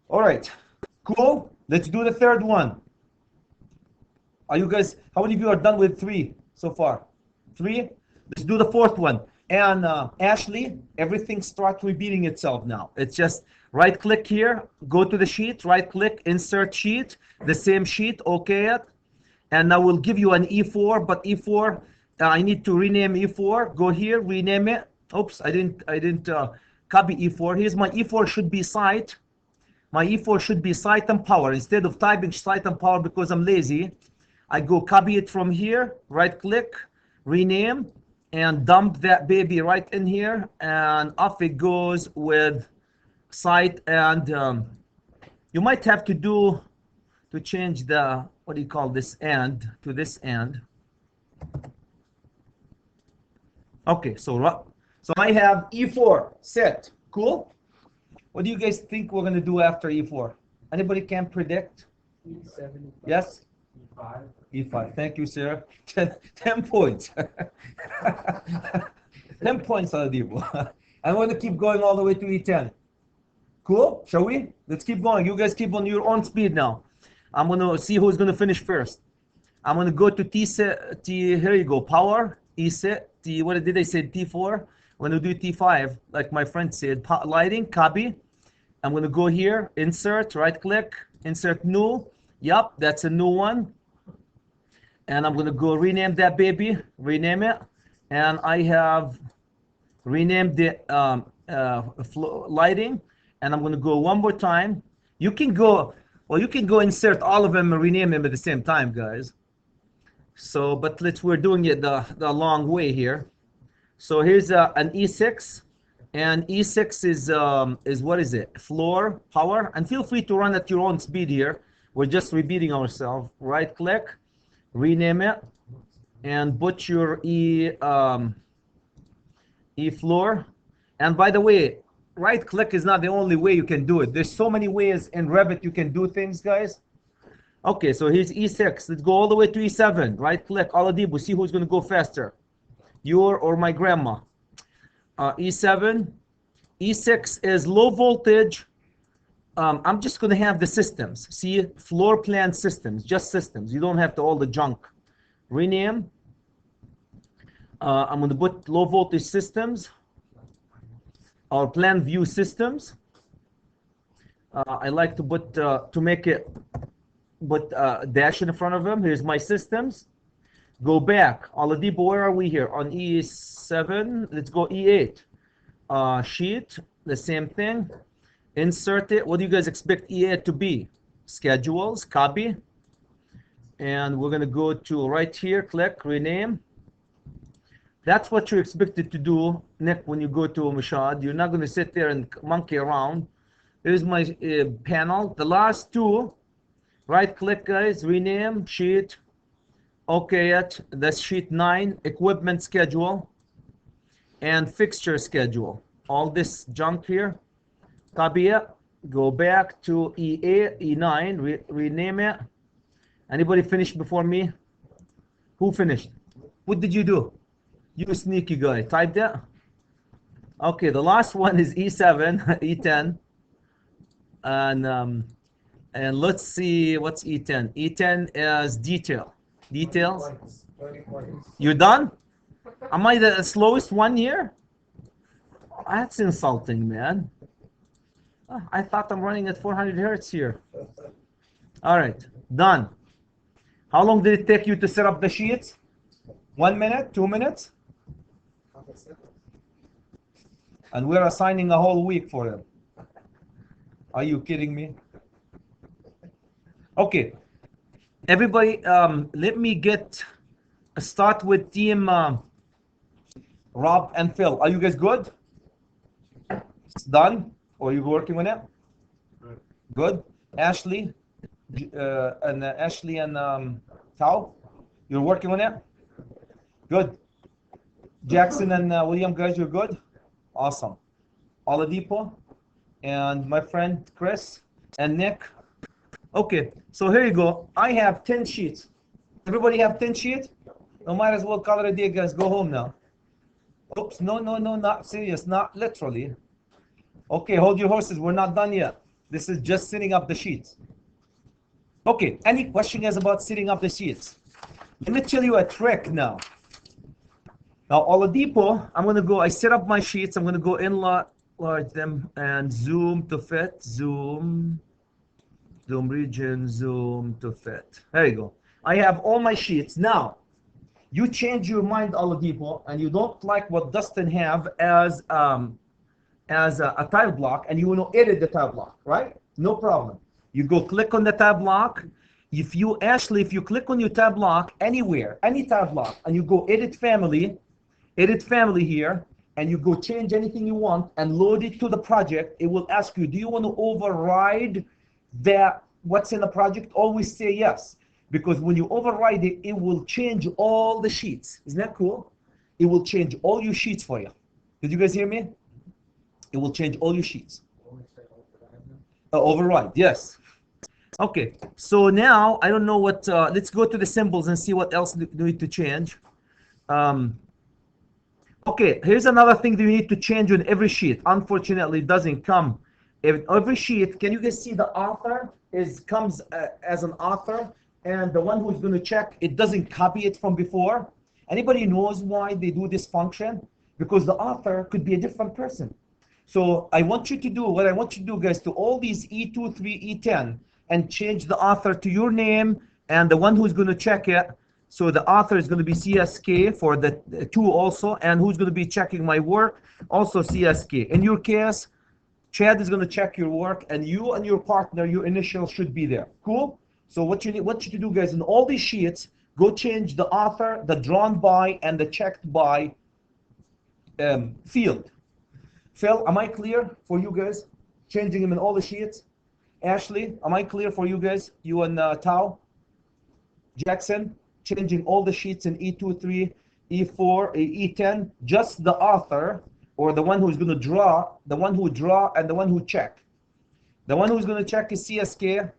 All right, cool. Let's do the third one. Are you guys? How many of you are done with 3 so far? 3. Let's do the fourth one. And Ashley, everything starts repeating itself now. It's just right click here, go to the sheet, right click, insert sheet, the same sheet, okay it. And now we'll give you an E4, but E4, I need to rename E4. Go here, rename it. Oops, I didn't copy E4. Here's my E4 should be site. My E4 should be site and power. Instead of typing site and power because I'm lazy, I go copy it from here, right click, rename, and dump that baby right in here, and off it goes with site. And you might have to change the, what do you call this, and to this end. Okay, so I have E4 set. Cool. What do you guys think we're gonna do after E4? Anybody can predict? E7. Yes? E5. E5. Thank you, sir. 10 points. 10 points, Aladibo. I want to keep going all the way to E10. Cool? Shall we? Let's keep going. You guys keep on your own speed now. I'm going to see who's going to finish first. I'm going to go to here you go, power, E6, what did they say, T4? I'm going to do T5, like my friend said, lighting, copy. I'm going to go here, insert, right click, insert new. Yup, that's a new one. And I'm going to go rename that baby, rename it. And I have renamed the lighting. And I'm going to go one more time. You can go insert all of them and rename them at the same time, guys. So, but we're doing it the long way here. So here's an E6, and E6 is what is it? Floor, power, and feel free to run at your own speed here. We're just repeating ourselves. Right click, rename it, and put your E floor. And by the way, right click is not the only way you can do it. There's so many ways in Revit you can do things, guys. Okay, so here's E6. Let's go all the way to E7. Right click, Aladibu, see who's going to go faster. Your or my grandma. E7. E6 is low voltage. I'm just going to have the systems. See, floor plan systems, just systems. You don't have to all the junk. Rename. I'm going to put low voltage systems or plan view systems. I like to put to make it put dash in front of them. Here's my systems. Go back. Aladipo, where are we here? On E7. Let's go E8. Sheet, the same thing. Insert it. What do you guys expect E8 to be? Schedules, copy. And we're going to go to right here, click, rename. That's what you're expected to do, Nick, when you go to Mashad. You're not going to sit there and monkey around. Here's my panel. The last two, right click, guys, rename, sheet. Okay, that's sheet 9, equipment schedule, and fixture schedule. All this junk here, copy it, go back to E8, E9, rename it. Anybody finished before me? Who finished? What did you do? You sneaky guy, type that. Okay, the last one is E7, E10, and let's see what's E10. E10 is detail. Details. 20 points. You done? Am I the slowest one here? That's insulting, man. I thought I'm running at 400 hertz here. All right, done. How long did it take you to set up the sheets? 1 minute, 2 minutes? And we're assigning a whole week for them. Are you kidding me? Okay, everybody, let me start with team Rob and Phil. Are you guys good? It's done? Or are you working on it? Good. Ashley, Ashley and Tao, you're working on it? Good. Jackson and William, guys, you're good? Awesome. Oladipo and my friend Chris and Nick. Okay, so here you go. I have 10 sheets. Everybody have 10 sheets? No, might as well call it a day, guys. Go home now. Oops, no, not serious, not literally. Okay, hold your horses. We're not done yet. This is just setting up the sheets. Okay, any question guys about setting up the sheets? Let me tell you a trick now. Now, Oladipo, I set up my sheets. I'm going to go enlarge them and zoom to fit. Zoom region, zoom to fit. There you go. I have all my sheets. Now, you change your mind, Oladipo, and you don't like what Dustin have as a tile block, and you want to edit the tile block, right? No problem. You go click on the tile block. If you click on your tile block anywhere, any tile block, and you go edit family here, and you go change anything you want and load it to the project, it will ask you, do you want to override what's in the project? Always say yes, because when you override it, it will change all the sheets. Isn't that cool? It will change all your sheets for you. Did you guys hear me? It will change all your sheets. Override, yes. Okay, so now I don't know what. Let's go to the symbols and see what else do we need to change. Okay, here's another thing that you need to change on every sheet. Unfortunately, it doesn't come. Every sheet, can you guys see the author comes as an author, and the one who's going to check, it doesn't copy it from before. Anybody knows why they do this function? Because the author could be a different person. So what I want you to do, guys, to all these E2, 3, E10, and change the author to your name and the one who's going to check it. So the author is going to be CSK for the 2 also, and who's going to be checking my work? Also CSK. In your case, Chad is going to check your work, and you and your partner, your initial should be there. Cool? So what you to do, guys, in all these sheets, go change the author, the drawn by, and the checked by field. Phil, am I clear for you guys? Changing them in all the sheets. Ashley, am I clear for you guys? You and Tao? Jackson, changing all the sheets in E2, 3, E4, E10, just the author, or the one who's going to draw, the one who draw, and the one who check. The one who's going to check is CSK,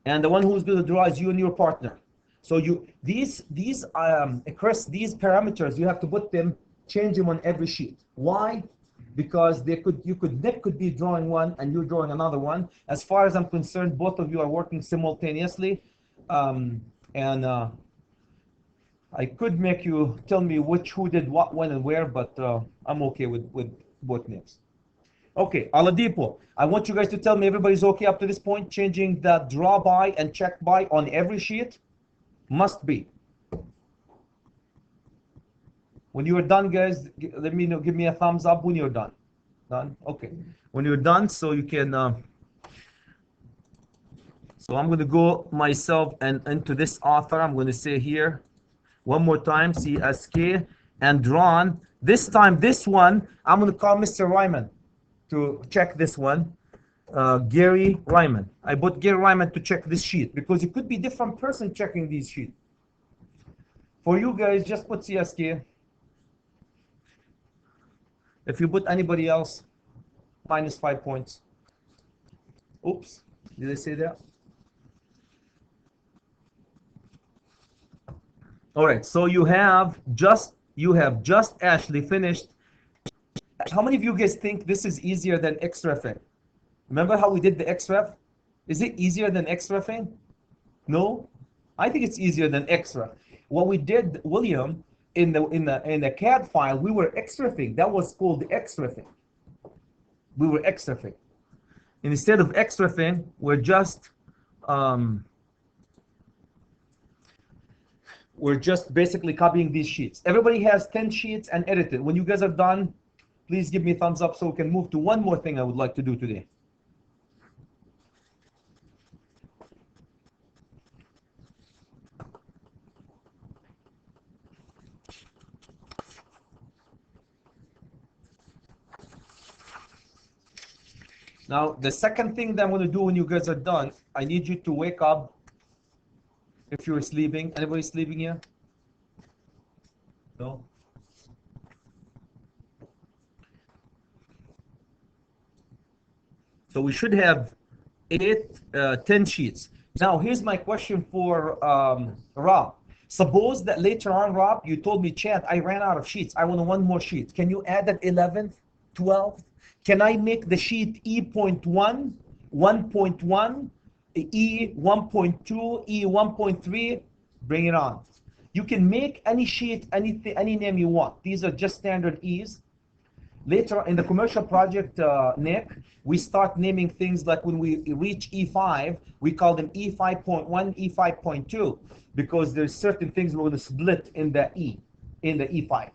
and the one who's going to draw is you and your partner. So these parameters, you have to put them, change them on every sheet. Why? Because Nick could be drawing one and you're drawing another one. As far as I'm concerned, both of you are working simultaneously, and I could make you tell me who did what, when, and where, but I'm okay with both names. Okay, Oladipo, I want you guys to tell me everybody's okay up to this point, changing the draw by and check by on every sheet. Must be. When you're done, guys, let me know. Give me a thumbs up when you're done. Done? Okay. When you're done, so you can. So I'm going to go myself and into this author. I'm going to say here one more time, CSK and drawn. This time, this one, I'm going to call Mr. Ryman to check this one. Gary Ryman. I put Gary Ryman to check this sheet because it could be different person checking these sheets. For you guys, just put CSK. If you put anybody else, -5 points. Oops, did I say that? All right, so you have just Ashley finished. How many of you guys think this is easier than XREFing? Remember how we did the XREF? Is it easier than XREFing? No, I think it's easier than XREF. What we did, William, in the CAD file, we were XREFing. That was called XREFing. We were XREFing. Instead of XREFing, we're just basically copying these sheets. Everybody has 10 sheets and edited. When you guys are done, please give me a thumbs up so we can move to one more thing I would like to do today. Now, the second thing that I'm going to do when you guys are done, I need you to wake up if you're sleeping. Anybody sleeping here? No? So we should have 10 sheets. Now, here's my question for Rob. Suppose that later on, Rob, you told me, Chad, I ran out of sheets. I want one more sheet. Can you add an 11th, 12th? Can I make the sheet E.1, 1.1, E1.2, E1.3? Bring it on. You can make any sheet, any name you want. These are just standard E's. Later in the commercial project, Nick, we start naming things like when we reach E5, we call them E5.1, E5.2, because there's certain things we're going to split in the E, in the E5.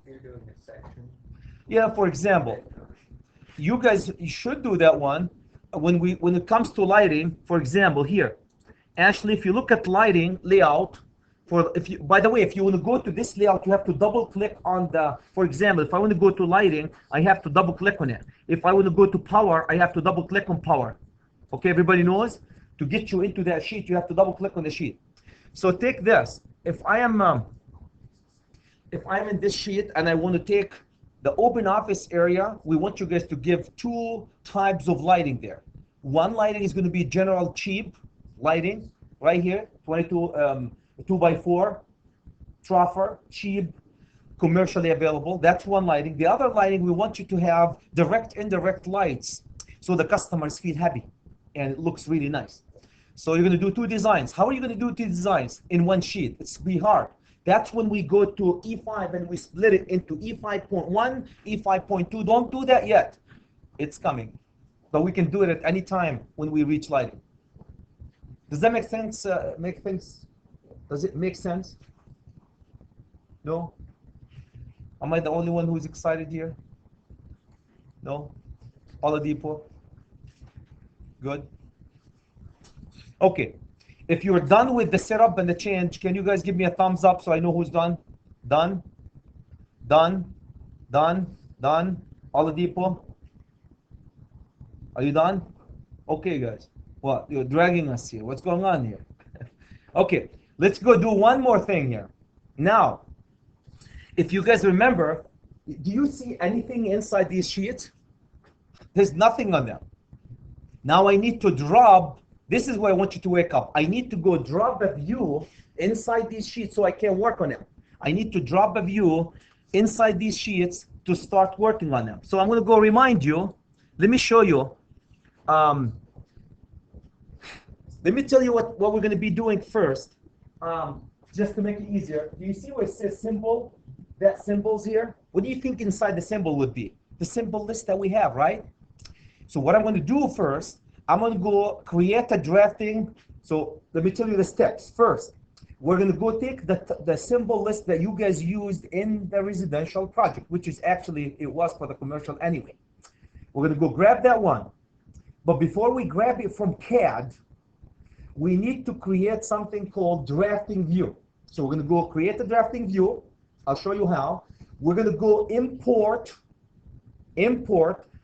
You're doing a section. Yeah, for example, you guys should do that one when it comes to lighting. For example, here, Ashley, if you look at lighting layout, by the way, if you want to go to this layout, you have to double click on the, for example, if I want to go to lighting, I have to double click on it. If I want to go to power, I have to double click on power. Okay, everybody knows? To get you into that sheet, you have to double click on the sheet. So take this. If I am in this sheet and I want to take the open office area, we want you guys to give two types of lighting there. One lighting is going to be general cheap lighting, right here, 2x4, troffer, cheap, commercially available. That's one lighting. The other lighting, we want you to have direct, indirect lights so the customers feel happy and it looks really nice. So you're going to do two designs. How are you going to do two designs in one sheet? It's be hard. That's when we go to E5 and we split it into E5.1, E5.2. Don't do that yet. It's coming. But we can do it at any time when we reach lighting. Does that make sense? Does it make sense? No? Am I the only one who's excited here? No? Oladipo? Good? Okay. If you're done with the setup and the change, can you guys give me a thumbs up so I know who's done? Done? Done? Done? Done? Oladipo? Are you done? Okay, guys. What? You're dragging us here. What's going on here? Okay. Let's go do one more thing here. Now, if you guys remember, do you see anything inside these sheets? There's nothing on them. Now I need to drop, this is where I want you to wake up. I need to go drop a view inside these sheets so I can work on them. I need to drop a view inside these sheets to start working on them. So I'm going to go remind you. Let me show you. Let me tell you what we're going to be doing first. Just to make it easier, do you see where it says symbol? That symbol's here? What do you think inside the symbol would be? The symbol list that we have, right? So what I'm going to do first, I'm going to go create a drafting. So let me tell you the steps. First, we're going to go take the symbol list that you guys used in the residential project, which is actually, it was for the commercial anyway. We're going to go grab that one. But before we grab it from CAD, we need to create something called drafting view. So we're going to go create a drafting view. I'll show you how. We're going to go import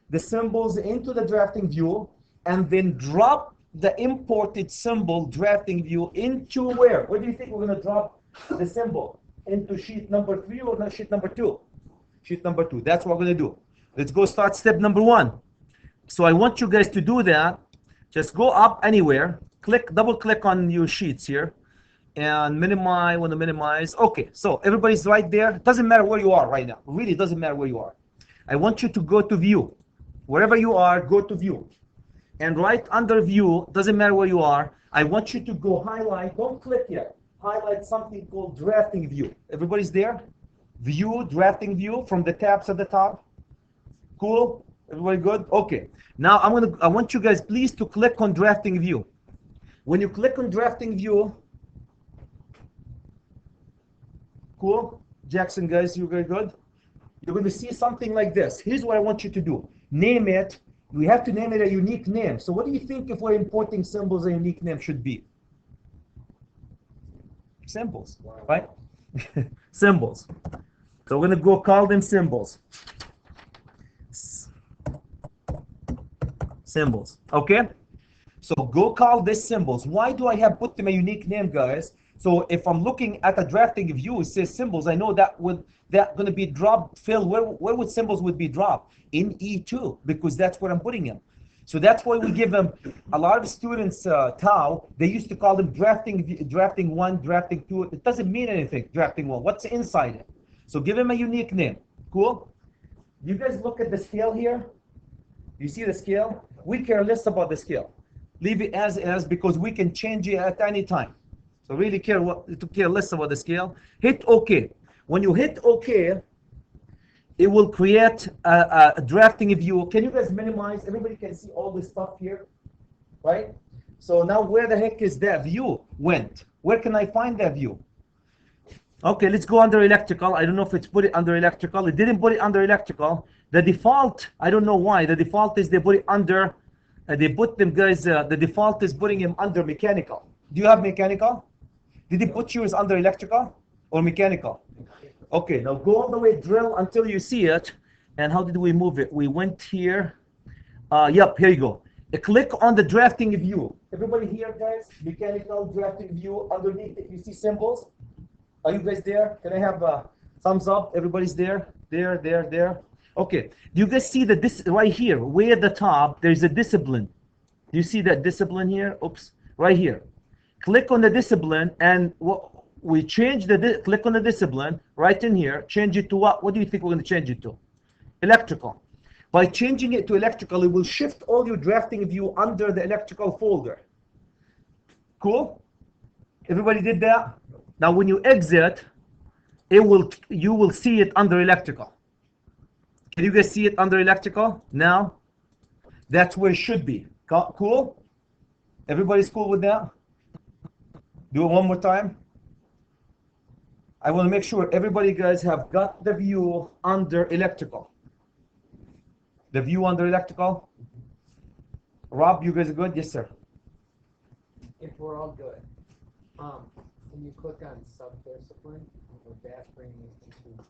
the symbols into the drafting view and then drop the imported symbol drafting view into where? Where do you think we're going to drop the symbol? Into sheet number 3 or sheet number 2? Sheet number 2. That's what we're going to do. Let's go start step number 1. So I want you guys to do that. Just go up anywhere. Double click on your sheets here and minimize. Want to minimize. Okay, so everybody's right there. It doesn't matter where you are right now. Really doesn't matter where you are. I want you to go to view. Wherever you are, go to view. And right under view, doesn't matter where you are, I want you to go highlight. Don't click yet. Highlight something called drafting view. Everybody's there? View, drafting view from the tabs at the top. Cool? Everybody good? Okay. Now I want you guys please to click on drafting view. When you click on drafting view, cool? Jackson, guys, you very good? You're going to see something like this. Here's what I want you to do. Name it. We have to name it a unique name. So what do you think if we're importing symbols, a unique name should be? Symbols, right? Symbols. So we're going to go call them symbols. Symbols. Okay? So go call this symbols. Why do I have put them a unique name, guys? So if I'm looking at a drafting view, it says symbols. I know that going to be dropped. Phil, where would symbols would be dropped? In E2, because that's where I'm putting them. So that's why we give them. A lot of students, Tau, they used to call them drafting one, drafting two. It doesn't mean anything. Drafting one. What's inside it? So give them a unique name. Cool. You guys look at the scale here. You see the scale? We care less about the scale. Leave it as is because we can change it at any time. So really care less about the scale. Hit OK. When you hit OK, it will create a drafting view. Can you guys minimize? Everybody can see all this stuff here, right? So now where the heck is that view went? Where can I find that view? Okay, let's go under electrical. I don't know if it's put it under electrical. It didn't put it under electrical. The default, I don't know why. The default is they put it under, they put them guys, the default is putting him under mechanical. Do you have mechanical? Did he put yours under electrical or mechanical? Okay, now go all the way, drill until you see it. And how did we move it? We went here. Yep, here you go. Click on the drafting view. Everybody here, guys? Mechanical drafting view. Underneath it, you see symbols. Are you guys there? Can I have a thumbs up? Everybody's there? There. Okay. Do you guys see that this right here, way at the top, there's a discipline. Do you see that discipline here? Oops. Right here. Click on the discipline and we change the click on the discipline right in here. Change it to what? What do you think we're going to change it to? Electrical. By changing it to electrical, it will shift all your drafting view under the electrical folder. Cool? Everybody did that? Now when you exit, you will see it under electrical. Can you guys see it under electrical? Now, that's where it should be. Cool? Everybody's cool with that? Do it one more time. I want to make sure everybody guys have got the view under electrical. The view under electrical. Rob, you guys are good? Yes, sir. If we're all good, can you click on sub-discipline? Would that bring you into,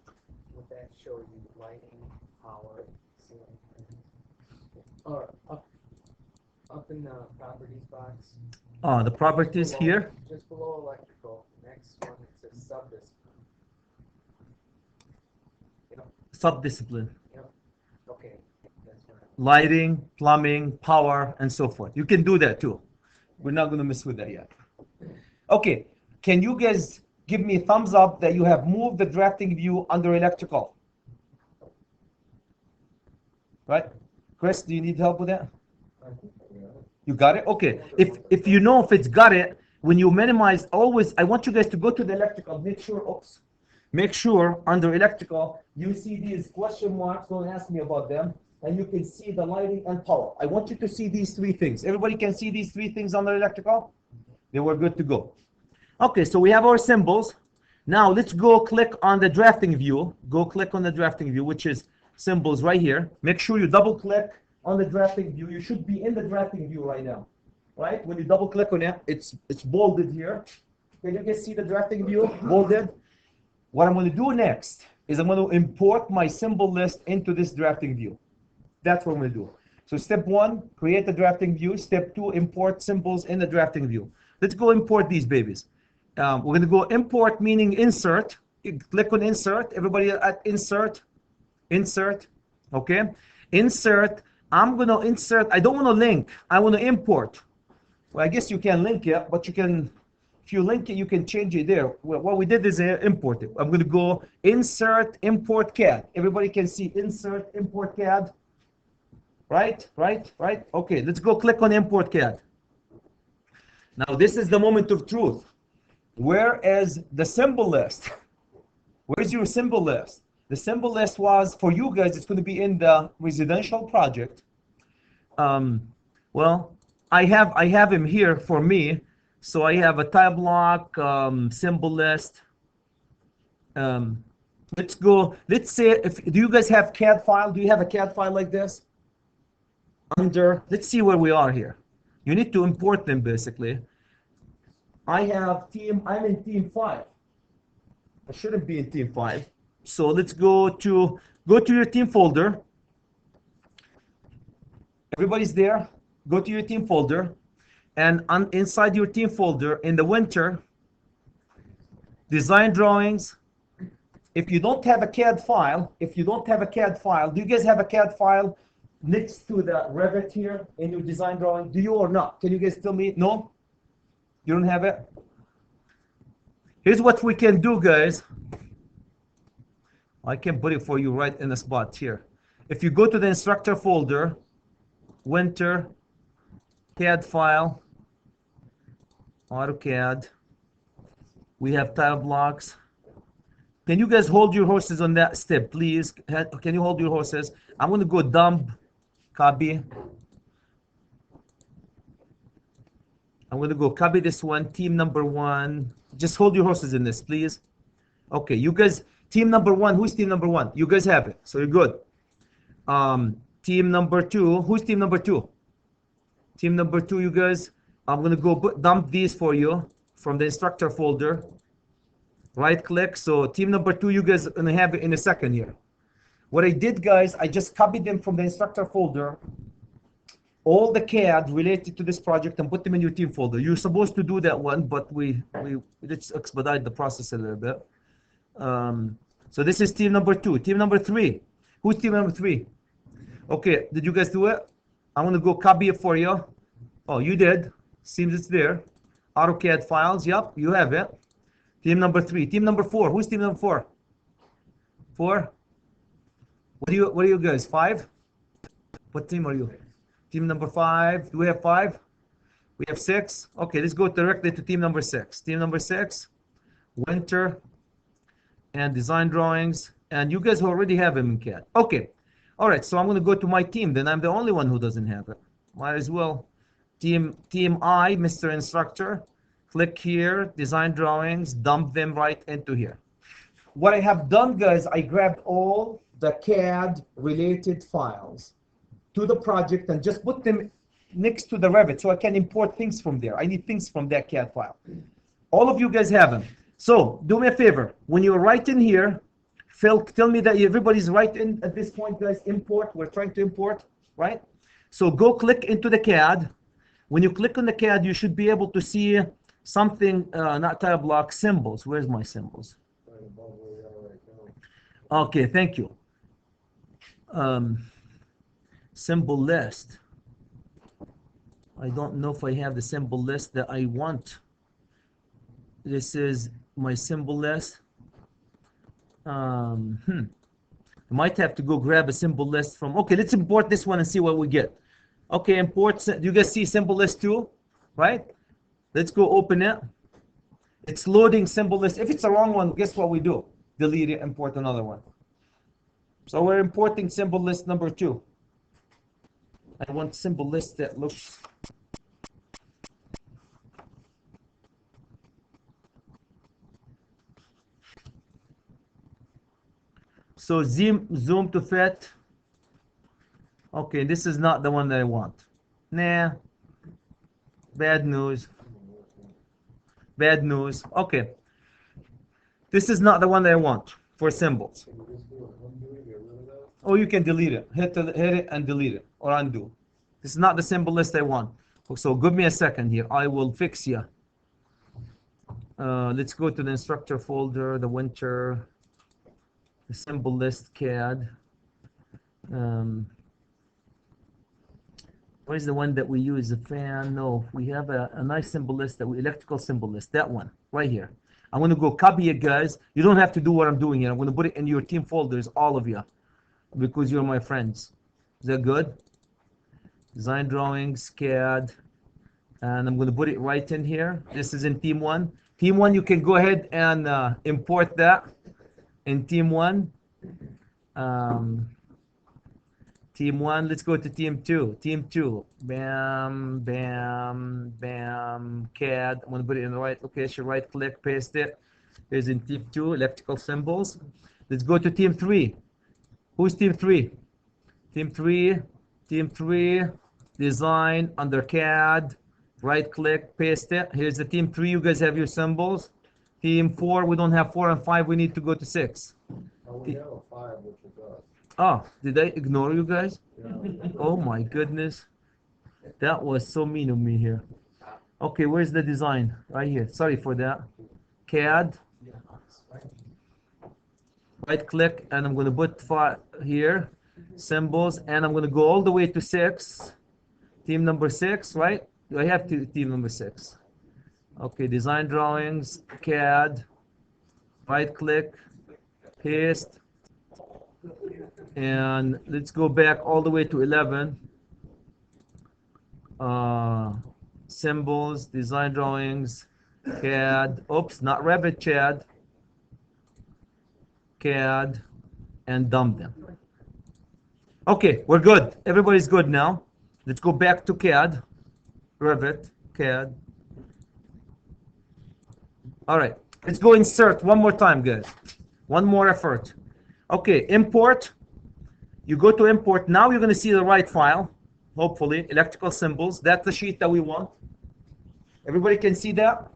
would that show you lighting, power, ceiling? Or up in the properties box? The properties here. Just below electrical. Next one, it says sub-discipline. Sub-discipline. Yep. Okay. That's right. Lighting, plumbing, power, and so forth. You can do that too. We're not going to mess with that yet. Okay. Can you guys give me a thumbs up that you have moved the drafting view under electrical? Right? Chris, do you need help with that? You got it? Okay. If you know if it's got it, when you minimize, always, I want you guys to go to the electrical. Make sure under electrical, you see these question marks. Don't ask me about them. And you can see the lighting and power. I want you to see these three things. Everybody can see these three things under electrical? Then we're good to go. Okay, so we have our symbols. Now let's go click on the drafting view. Go click on the drafting view, which is symbols right here. Make sure you double click on the drafting view. You should be in the drafting view right now. Right? When you double click on it, it's bolded here. Can you guys see the drafting view? Bolded. What I'm going to do next is I'm going to import my symbol list into this drafting view. That's what I'm going to do. So step 1, create the drafting view. Step 2, import symbols in the drafting view. Let's go import these babies. We're going to go import, meaning insert. Click on insert. Everybody at insert. Insert. Okay. Insert. I'm going to insert. I don't want to link. I want to import. Well, I guess you can link it, but you can, if you link it, you can change it there. Well, what we did is import it. I'm going to go insert, import CAD. Everybody can see insert, import CAD. Right? Okay, let's go click on import CAD. Now, this is the moment of truth. Where is the symbol list? Where's your symbol list? The symbol list was, for you guys, it's going to be in the residential project. Well, I have him here for me. So I have a tile block, symbol list. Let's go, let's say, do you guys have CAD file? Do you have a CAD file like this? Let's see where we are here. You need to import them basically. I'm in team 5. I shouldn't be in team 5. So let's go to your team folder. everybody's there. Go to your team folder, and inside your team folder, in the winter, design drawings. If you don't have a CAD file, do you guys have a CAD file next to the Revit here in your design drawing? Do you or not? Can you guys tell me? No? You don't have it? Here's what we can do, guys. I can put it for you right in the spot here. If you go to the instructor folder, winter, CAD file, AutoCAD, we have tile blocks. Can you guys hold your horses on that step, please? Can you hold your horses? I'm going to go dump, copy. I'm going to go copy this one, team number 1. Just hold your horses in this, please. Okay, you guys, team number 1. Who's team number 1? You guys have it, so you're good. Team number 2. Who's team number 2? Team number 2, you guys. I'm going to go dump these for you from the instructor folder. Right click. So team number 2, you guys are going to have it in a second here. What I did, guys, I just copied them from the instructor folder, all the CAD related to this project, and put them in your team folder. You're supposed to do that one, but let's expedite the process a little bit. So this is team number 2. Team number 3. Who's team number 3? Okay, did you guys do it? I'm going to go copy it for you. Oh, you did. Seems it's there. AutoCAD files. Yep, you have it. Team number 3. Team number 4. Who's team number 4? 4? What are you guys? 5? What team are you? Team number 5. Do we have 5? We have 6. Okay, let's go directly to team number 6. Team number 6. Winter and design drawings. And you guys already have them in CAD. Okay. All right, so I'm going to go to my team. Then I'm the only one who doesn't have it. Might as well. Team I, Mr. Instructor. Click here, design drawings, dump them right into here. What I have done, guys, I grabbed all the CAD related files to the project and just put them next to the Revit so I can import things from there. I need things from that CAD file. All of you guys have them. So do me a favor. When you write in here, Phil, tell me that everybody's writing at this point, guys. Import. We're trying to import, right? So go click into the CAD. When you click on the CAD, you should be able to see something, not tile block, symbols. Where's my symbols? Okay, thank you. Symbol list. I don't know if I have the symbol list that I want. This is my symbol list. I might have to go grab a symbol list from. Okay, let's import this one and see what we get. Okay, import. Do you guys see symbol list 2? Right? Let's go open it. It's loading symbol list. If it's the wrong one, guess what we do? Delete it, import another one. So we're importing symbol list number 2. I want symbol list that looks. So zoom to fit. Okay, this is not the one that I want. Nah. Bad news. Bad news. Okay. This is not the one that I want for symbols. Oh, you can delete it. Hit it and delete it or undo. This is not the symbol list I want. So give me a second here. I will fix you. Let's go to the instructor folder, the winter, the symbol list CAD. Where's the one that we use? The fan? No, we have a nice symbol list, that electrical symbol list. That one right here. I'm going to go copy it, guys. You don't have to do what I'm doing here. I'm going to put it in your team folders, all of you, because you're my friends. Is that good? Design drawings, CAD, and I'm going to put it right in here. This is in team 1. Team 1, you can go ahead and import that in team 1. Team 1, let's go to team 2. Team 2, bam, bam, bam, CAD. I'm going to put it in the right location, right click, paste it. Here's in team 2, electrical symbols. Let's go to team 3. Who's team 3? Team 3, design, under CAD, right click, paste it. Here's the team 3, you guys have your symbols. Team 4, we don't have 4 and 5, we need to go to 6. we have a 5, which it does. Oh, did I ignore you guys? Yeah. Oh my goodness. That was so mean of me here. Okay, where's the design? Right here. Sorry for that. CAD. Right click, and I'm going to put here symbols, and I'm going to go all the way to 6. Team number 6, right? Do I have team number 6? Okay, design drawings, CAD. Right click, paste, and let's go back all the way to 11. Symbols, design drawings, CAD. Oops, not Revit, CAD, and dump them. Okay, we're good. Everybody's good now. Let's go back to CAD, Revit, CAD. All right, let's go insert one more time, guys. One more effort. Okay, import. You go to import. Now you're going to see the right file, hopefully. Electrical symbols. That's the sheet that we want. Everybody can see that?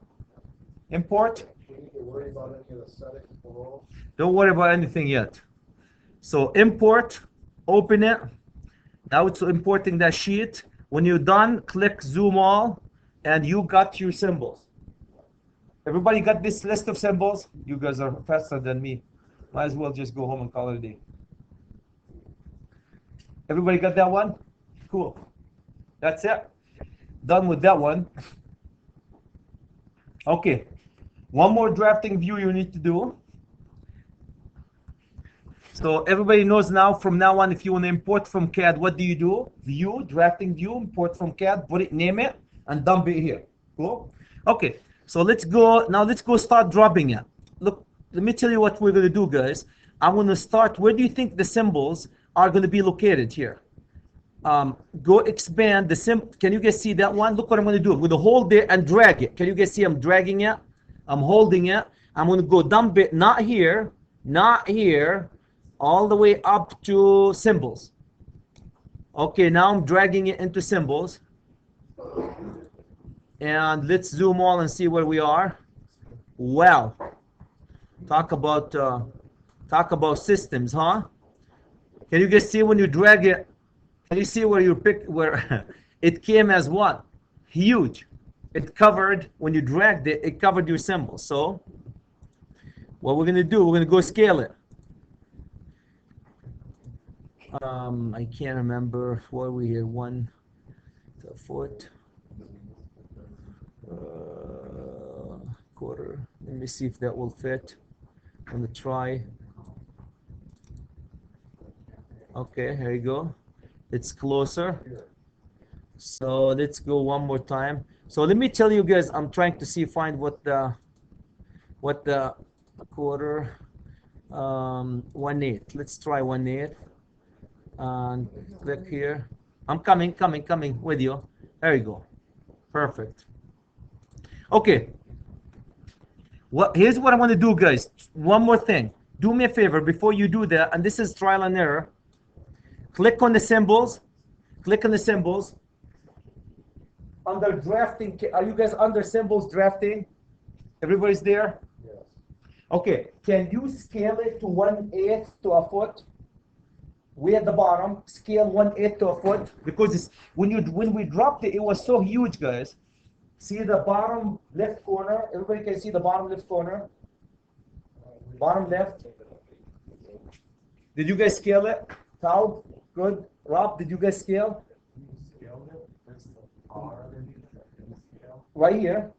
Import. We need to worry about any of the settings below. Don't worry about anything yet. So import, open it. Now it's importing that sheet. When you're done, click zoom all, and you got your symbols. Everybody got this list of symbols? You guys are faster than me. Might as well just go home and call it a day. Everybody got that one? Cool. That's it. Done with that one. Okay. One more drafting view you need to do. So everybody knows now, from now on, if you want to import from CAD, what do you do? View, drafting view, import from CAD, put it, name it, and dump it here. Cool? Okay. So let's go, now let's go start dropping it. Look, let me tell you what we're going to do, guys. I'm going to start, where do you think the symbols are going to be located here? Go expand the can you guys see that one? Look what I'm going to do. I'm going to hold it and drag it. Can you guys see I'm dragging it? I'm holding it. I'm going to go dump it, not here, all the way up to symbols. Okay, now I'm dragging it into symbols. And let's zoom all and see where we are. Wow. Talk about systems, huh? Can you guys see when you drag it? Can you see where you pick where it came as what? Huge. It covered, when you dragged it, it covered your symbol. So what we're gonna do, we're gonna go scale it. I can't remember what we here, 1 foot. Quarter. Let me see if that will fit. I'm gonna try. Okay, here you go. It's closer. So let's go one more time. So let me tell you guys, I'm trying to find what the quarter 1/8. Let's try 1/8 and click here. I'm coming with you. There you go. Perfect. Okay. Here's what I want to do, guys. One more thing. Do me a favor before you do that, and this is trial and error. Click on the symbols. Click on the symbols. Under drafting, are you guys under symbols drafting? Everybody's there? Yes. Okay. Can you scale it to 1/8 to a foot? Way at the bottom, scale 1/8 to a foot, because when we dropped it, it was so huge, guys. See the bottom left corner? Everybody can see the bottom left corner? Bottom left. Did you guys scale it? Tao? Good. Rob, did you guys scale? Right here.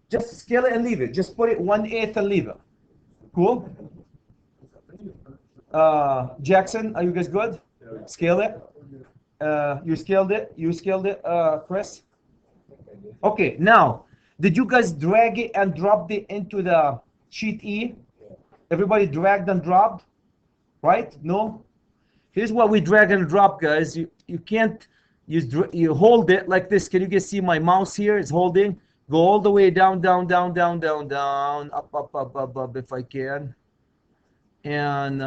Just scale it and leave it. Just put it 1/8 and leave it. Cool? Jackson, are you guys good? Scale it. You scaled it, Chris? Okay, now, did you guys drag it and drop it into the sheet E? Everybody dragged and dropped? Right? No? Here's what we drag and drop, guys. You can't, you hold it like this. Can you guys see my mouse here? It's holding. Go all the way down, up, if I can. And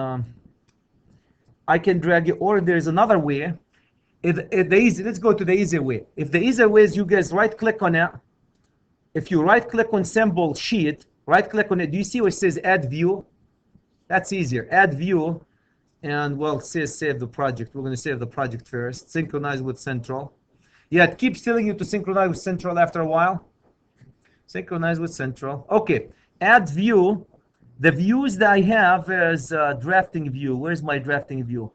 I can drag it, or there's another way. Let's go to the easy way. If the easy way is you guys right click on it. If you right click on symbol sheet, right click on it. Do you see where it says add view? That's easier. Add view, and well, it says save the project. We're going to save the project first. Synchronize with central. Yeah, it keeps telling you to synchronize with central after a while. Synchronize with central. Okay, add view. The views that I have is drafting view. Where's my drafting view?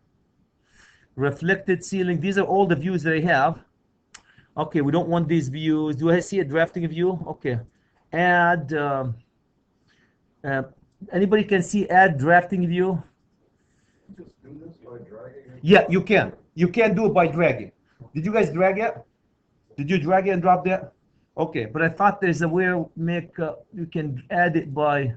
Reflected ceiling. These are all the views that I have. Okay, we don't want these views. Do I see a drafting view? Okay. Add. Anybody can see add drafting view? Just do this by dragging it. Yeah, you can. You can do it by dragging. Did you guys drag it? Did you drag it and drop that? Okay, but I thought there's a way to make you can add it by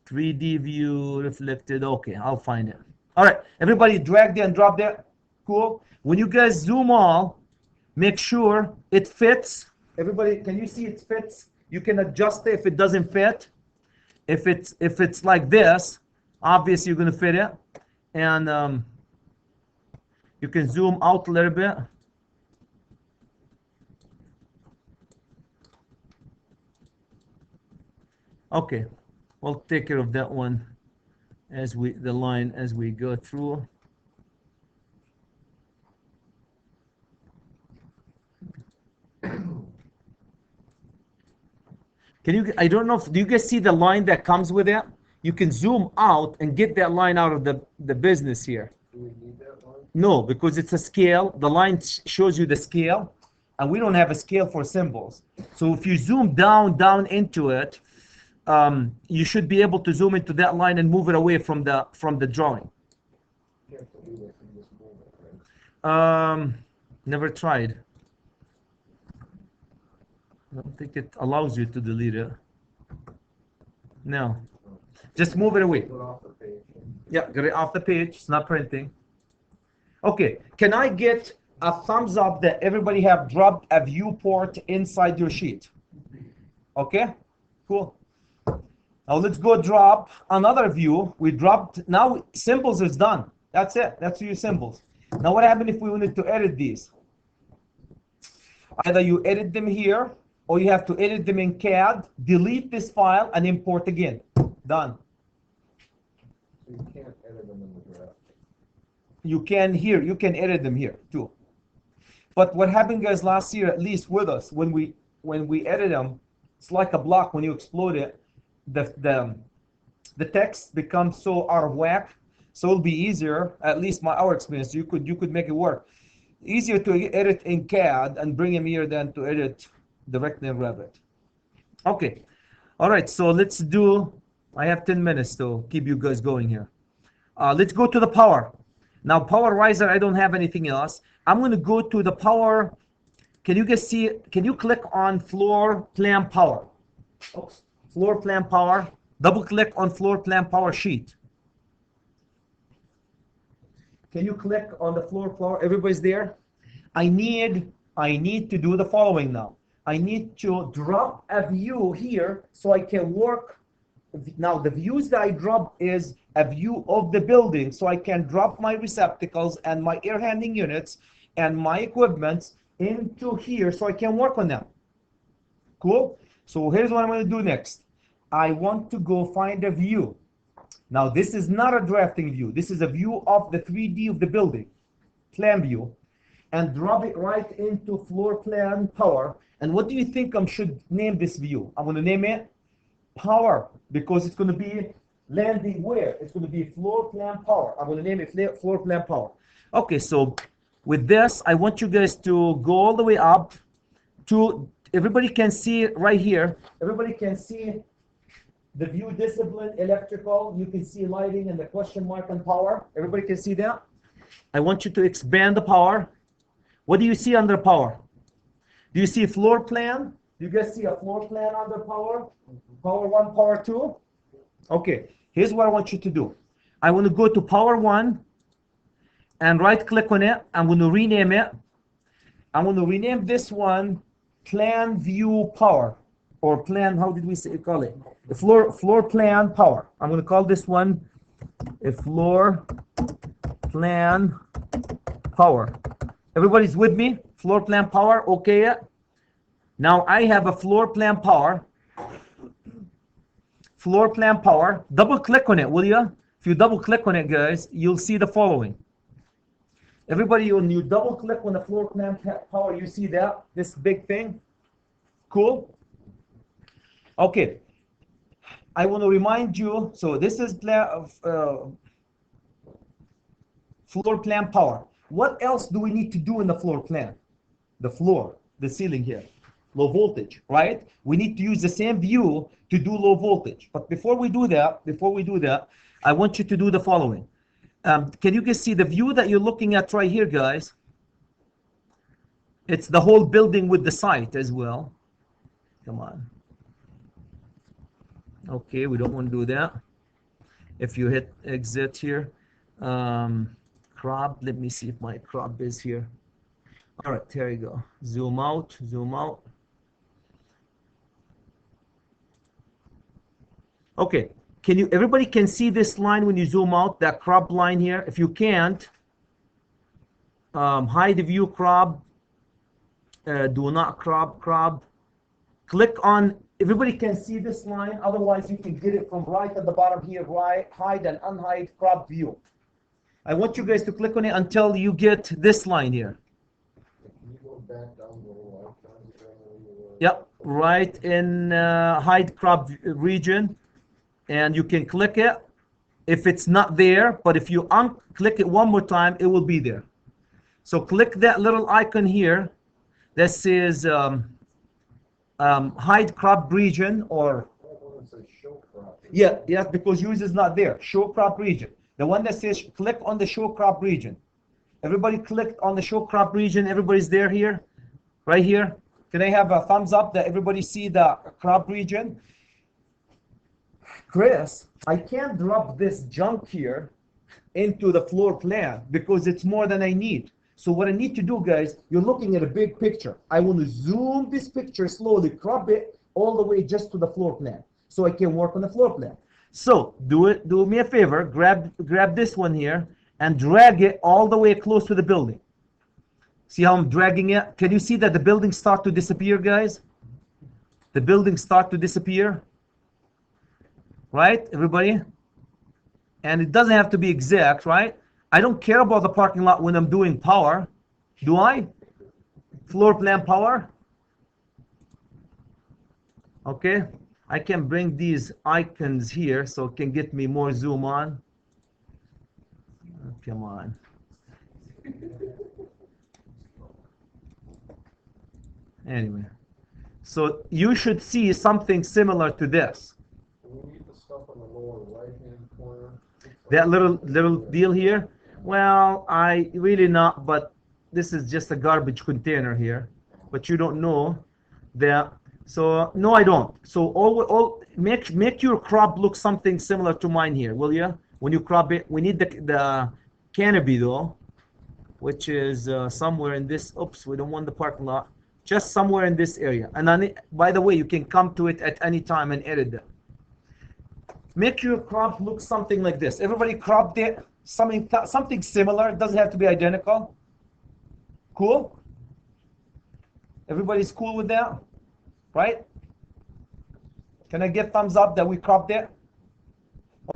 3D view reflected. Okay, I'll find it. All right, everybody drag that and drop that. Cool. When you guys zoom all, make sure it fits. Everybody, can you see it fits? You can adjust it if it doesn't fit. If it's like this, obviously you're gonna fit it, and you can zoom out a little bit. Okay, we'll take care of that one as we go through. Can you? I don't know if do you guys see the line that comes with it? You can zoom out and get that line out of the business here. Do we need that line? No, because it's a scale. The line shows you the scale, and we don't have a scale for symbols. So if you zoom down into it, you should be able to zoom into that line and move it away from the drawing. You have to do this in this moment, right? Never tried. I don't think it allows you to delete it. No. Just move it away. Put it off the page. Yeah, get it off the page. It's not printing. Okay, can I get a thumbs up that everybody have dropped a viewport inside your sheet? Okay, cool. Now let's go drop another view. We dropped, now symbols is done. That's it, that's your symbols. Now what happened if we wanted to edit these? Either you edit them here, or you have to edit them in CAD, delete this file, and import again. Done. So you can't edit them in the draft. You can here, you can edit them here too. But what happened, guys, last year, at least with us, when we edit them, it's like a block when you explode it. The text becomes so out of whack, so it'll be easier. At least our experience, you could make it work. Easier to edit in CAD and bring them here than to edit directly in Revit. Okay, all right. So let's do. I have 10 minutes to keep you guys going here. Let's go to the power. Now, power riser, I don't have anything else. I'm going to go to the power. Can you guys see it? Can you click on floor plan power? Oops. Floor plan power. Double click on floor plan power sheet. Can you click on the floor power? Everybody's there? I need to do the following now. I need to drop a view here so I can work. Now the views that I drop is a view of the building, so I can drop my receptacles and my air handling units and my equipment into here so I can work on them. Cool? So here's what I'm going to do next. I want to go find a view. Now this is not a drafting view. This is a view of the 3D of the building, plan view, and drop it right into floor plan power. And what do you think I should name this view? I'm going to name it power, because it's going to be landing where? It's going to be floor plan power. I'm going to name it floor plan power. Okay, so with this, I want you guys to go all the way up to, everybody can see right here. Everybody can see the view discipline, electrical. You can see lighting and the question mark on power. Everybody can see that? I want you to expand the power. What do you see under power? Do you see floor plan? Do you guys see a floor plan under power? Power 1, power 2? Okay, here's what I want you to do. I want to go to power 1 and right click on it. I'm going to rename it. I'm going to rename this one plan view power, or plan, how did we call it? The floor plan power. I'm going to call this one a floor plan power. Everybody's with me? Floor plan power, okay? Now I have a floor plan power. floor plan power. Double click on it, will you? If you double click on it, guys, you'll see the following. Everybody, when you double click on the floor plan power, you see that, this big thing. Cool? Okay. I want to remind you, so this is floor plan power. What else do we need to do in the floor plan? The floor, the ceiling here, low voltage, right? We need to use the same view to do low voltage. But before we do that, I want you to do the following. Can you guys see the view that you're looking at right here, guys? It's the whole building with the site as well. Come on. Okay, we don't want to do that. If you hit exit here, crop, let me see if my crop is here. All right, there you go. Zoom out, zoom out. Okay, everybody can see this line when you zoom out, that crop line here? If you can't, hide view crop, do not crop. Click on, everybody can see this line, otherwise you can get it from right at the bottom here, right, hide and unhide crop view. I want you guys to click on it until you get this line here. Can you go back down the little icon? Yep, right in hide crop region, and you can click it if it's not there, but if you unclick it one more time, it will be there. So click that little icon here that says hide crop region, or yeah, because yours is not there. Show crop region. The one that says click on the show crop region. Everybody clicked on the show crop region. Everybody's there here, right here. Can I have a thumbs up that everybody see the crop region? Chris, I can't drop this junk here into the floor plan because it's more than I need. So what I need to do, guys, you're looking at a big picture. I want to zoom this picture slowly, crop it all the way just to the floor plan so I can work on the floor plan. So do me a favor, grab this one here and drag it all the way close to the building. See how I'm dragging it? Can you see that the buildings start to disappear, guys? The buildings start to disappear. Right, everybody? And it doesn't have to be exact, right? I don't care about the parking lot when I'm doing power. Do I? Floor plan power. Okay. I can bring these icons here so it can get me more zoom on. Oh, come on. Anyway. So you should see something similar to this. We need the stuff on the lower right-hand corner. That little deal here. Well, I really not, but this is just a garbage container here. But you don't know that. So no, I don't. So all make your crop look something similar to mine here, will you? When you crop it, we need the canopy though, which is somewhere in this. Oops, we don't want the parking lot. Just somewhere in this area. And then, by the way, you can come to it at any time and edit it. Make your crop look something like this. Everybody cropped it. Something similar. It doesn't have to be identical. Cool? Everybody's cool with that? Right? Can I get thumbs up that we cropped it?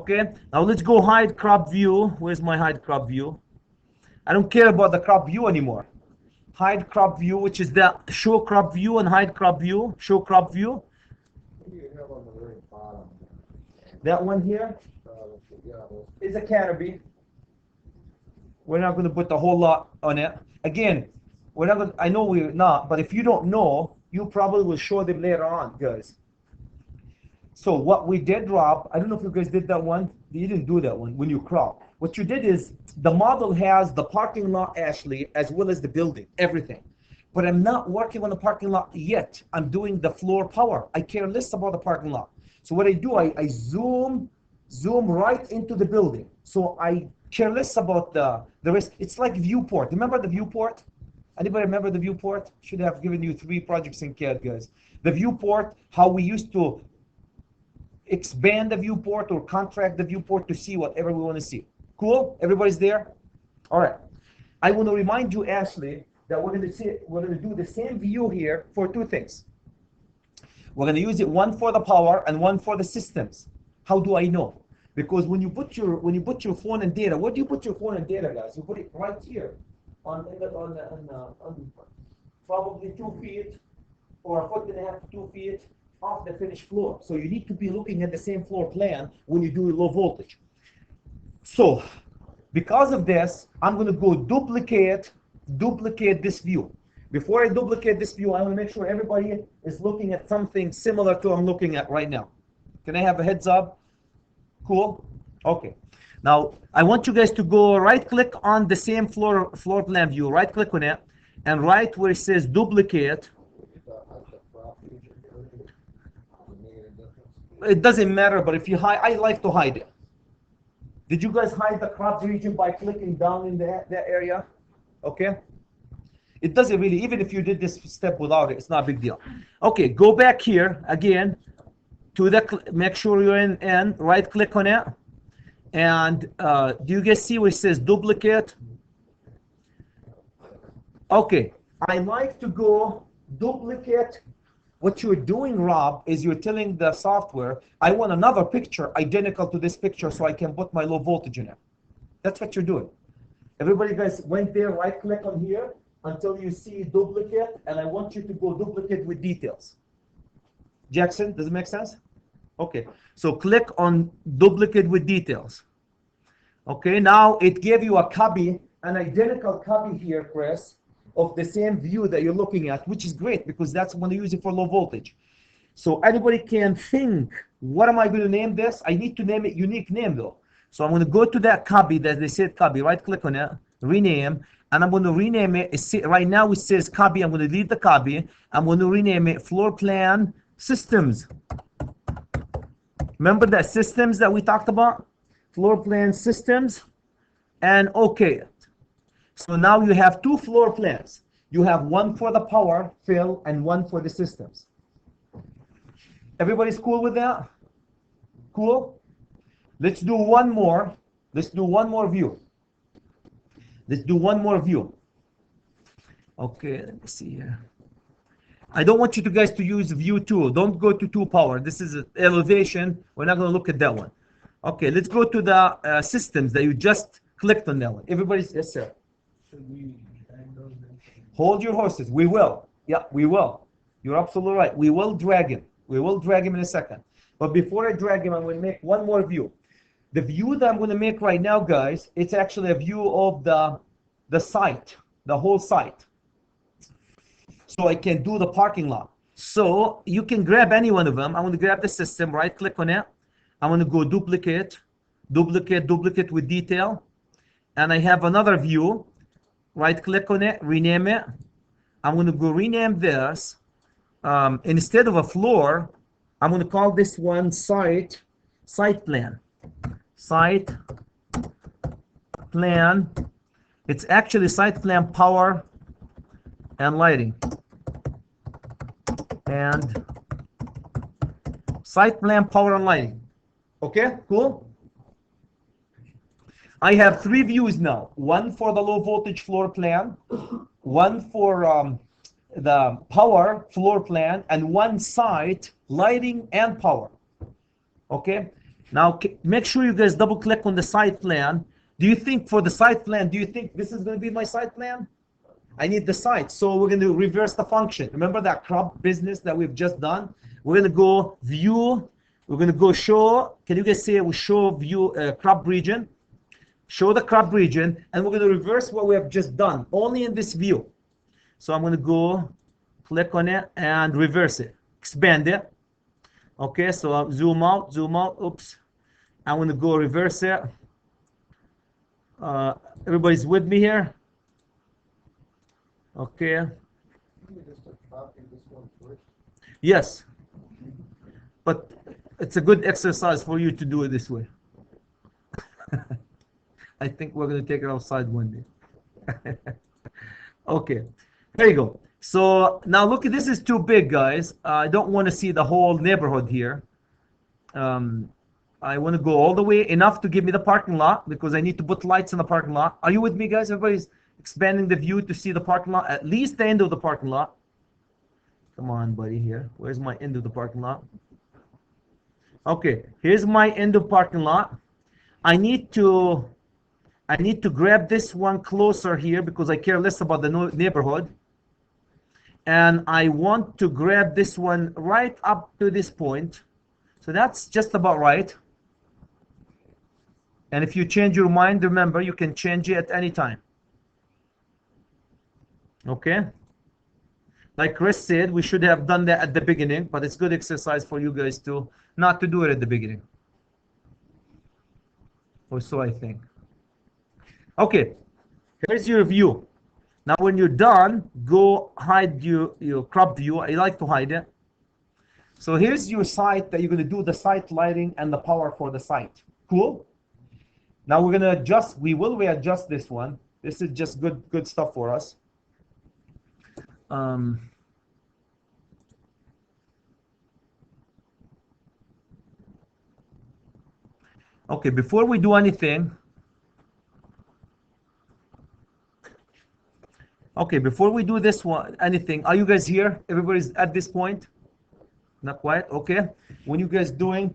Okay. Now let's go hide crop view. Where's my hide crop view? I don't care about the crop view anymore. Hide crop view, which is the show crop view and hide crop view. Show crop view. What do you have on the very bottom? That one here Yeah, is a canopy. We're not going to put the whole lot on it. Again, we're not going. I know we're not, but if you don't know, you probably will show them later on, guys. So what we did, Rob, I don't know if you guys did that one. You didn't do that one when you crop. What you did is the model has the parking lot, Ashley, as well as the building, everything. But I'm not working on the parking lot yet. I'm doing the floor power. I care less about the parking lot. So what I do, I zoom right into the building. So I care less about the rest. It's like viewport. Remember the viewport? Anybody remember the viewport? Should have given you 3 projects in CAD, guys. The viewport, how we used to expand the viewport or contract the viewport to see whatever we want to see. Cool? Everybody's there? All right. I want to remind you, Ashley, that we're going to do the same view here for 2 things. We're going to use it, one for the power and one for the systems. How do I know? Because when you put your phone and data, where do you put your phone and data, guys? You put it right here, on probably 2 feet or a foot and a half to 2 feet off the finished floor. So you need to be looking at the same floor plan when you do low voltage. So because of this, I'm going to go duplicate this view. Before I duplicate this view, I want to make sure everybody is looking at something similar to what I'm looking at right now. Can I have a heads up? Cool. Okay. Now I want you guys to go right click on the same floor plan view. Right click on it, and right where it says duplicate. It doesn't matter, but if you hide, I like to hide it. Did you guys hide the crop region by clicking down in that area? Okay. It doesn't really, even if you did this step without it, it's not a big deal. Okay, go back here again to the, make sure you're in, right click on it. And do you guys see where it says duplicate? Okay, I like to go duplicate. What you're doing, Rob, is you're telling the software, I want another picture identical to this picture so I can put my low voltage in it. That's what you're doing. Everybody guys went there, right click on here until you see duplicate, and I want you to go duplicate with details. Jackson, does it make sense? Okay, so click on duplicate with details. Okay, now it gave you a copy, an identical copy here, Chris, of the same view that you're looking at, which is great because that's when you use it for low voltage. So anybody can think, what am I going to name this? I need to name it unique name though. So I'm going to go to that copy that they said copy, right click on it, rename, and I'm going to rename it. Right now it says copy. I'm going to delete the copy. I'm going to rename it floor plan systems. Remember that systems that we talked about? Floor plan systems, and okay. So now you have two floor plans. You have one for the power fill and one for the systems. Everybody's cool with that? Cool? Let's do one more. Let's do one more view. Let's do one more view. Okay, let me see here. I don't want you guys to use view 2. Don't go to 2 power. This is elevation. We're not going to look at that one. Okay, let's go to the systems that you just clicked on that one. Everybody's, yes, sir. Should we drag those in? Hold your horses. We will. Yeah, we will. You're absolutely right. We will drag him. We will drag him in a second. But before I drag him, I'm going to make one more view. The view that I'm going to make right now, guys, it's actually a view of the site, the whole site. So I can do the parking lot. So you can grab any one of them. I'm going to grab the system, right click on it. I'm going to go duplicate with detail. And I have another view. Right click on it, rename it. I'm going to go rename this. Instead of a floor, I'm going to call this one site plan. Site plan. It's actually site plan power and lighting. And site plan power and lighting. Okay, cool. I have 3 views now. One for the low voltage floor plan, one for the power floor plan, and one site lighting and power. Okay. Now make sure you guys double click on the site plan. Do you think for the site plan, do you think this is going to be my site plan? I need the site. So we're going to reverse the function. Remember that crop business that we've just done? We're going to go view. We're going to go show. Can you guys see it? We show view crop region. Show the crop region. And we're going to reverse what we have just done. Only in this view. So I'm going to go click on it and reverse it. Expand it. Okay, so I'll zoom out. Oops. I'm going to go reverse it. Everybody's with me here? Okay. Yes. But it's a good exercise for you to do it this way. I think we're going to take it outside one day. Okay. There you go. So now look, this is too big, guys. I don't want to see the whole neighborhood here. I want to go all the way enough to give me the parking lot because I need to put lights in the parking lot. Are you with me, guys? Everybody's expanding the view to see the parking lot, at least the end of the parking lot. Come on, buddy, here. Where's my end of the parking lot? Okay, here's my end of parking lot. I need to grab this one closer here because I care less about the neighborhood. And I want to grab this one right up to this point. So that's just about right. And if you change your mind, remember, you can change it at any time. Okay? Like Chris said, we should have done that at the beginning, but it's good exercise for you guys to not to do it at the beginning. Or so I think. Okay, here's your view. Now when you're done, go hide your crop view. I like to hide it. So here's your site that you're going to do the site lighting and the power for the site. Cool? Now we're going to adjust, we will readjust this one. This is just good stuff for us. Okay, before we do anything, anything, are you guys here? Everybody's at this point? Not quite, okay. When you guys doing,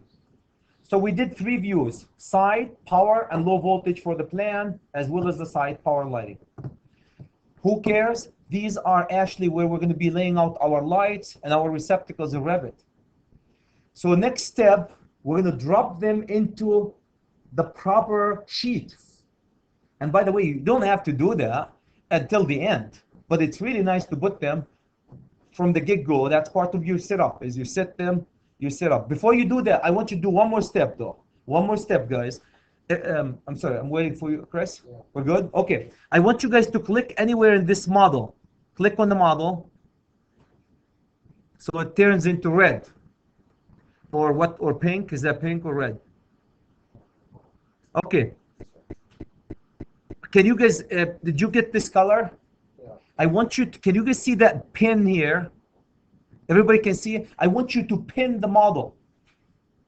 so we did 3 views, site, power, and low voltage for the plan, as well as the site, power, and lighting. Who cares? These are actually where we're going to be laying out our lights and our receptacles in Revit. So next step, we're going to drop them into the proper sheet. And by the way, you don't have to do that until the end, but it's really nice to put them from the get-go. That's part of your setup, is you set them, you set up. Before you do that, I want you to do one more step though. One more step, guys. I'm sorry, I'm waiting for you, Chris. Yeah. We're good? Okay. I want you guys to click anywhere in this model. Click on the model. So it turns into red. Or what, or pink? Is that pink or red? Okay. Can you guys, did you get this color? Yeah. I want you to, can you guys see that pin here? Everybody can see it? I want you to pin the model.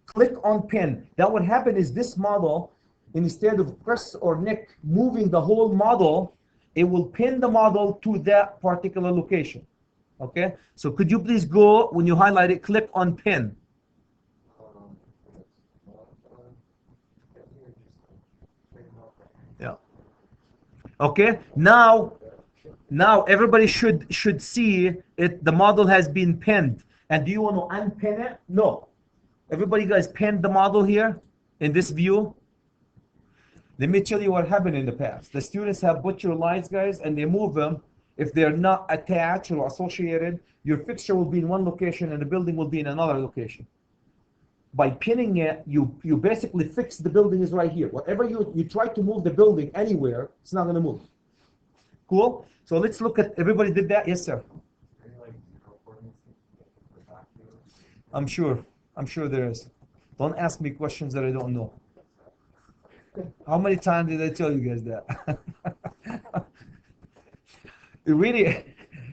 Click on pin. That what happen is this model, instead of Chris or Nick moving the whole model, it will pin the model to that particular location. Okay? So could you please go, when you highlight it, click on pin. Yeah. Okay? Now everybody should see it. The model has been pinned. And do you want to unpin it? No. Everybody guys pinned the model here in this view. Let me tell you what happened in the past. The students have put your lights, guys, and they move them. If they're not attached or associated, your fixture will be in one location and the building will be in another location. By pinning it, you basically fix the building is right here. Whatever you try to move the building anywhere, it's not going to move. Cool? So let's look at, everybody did that? Yes, sir. I'm sure there is. Don't ask me questions that I don't know. How many times did I tell you guys that? Really,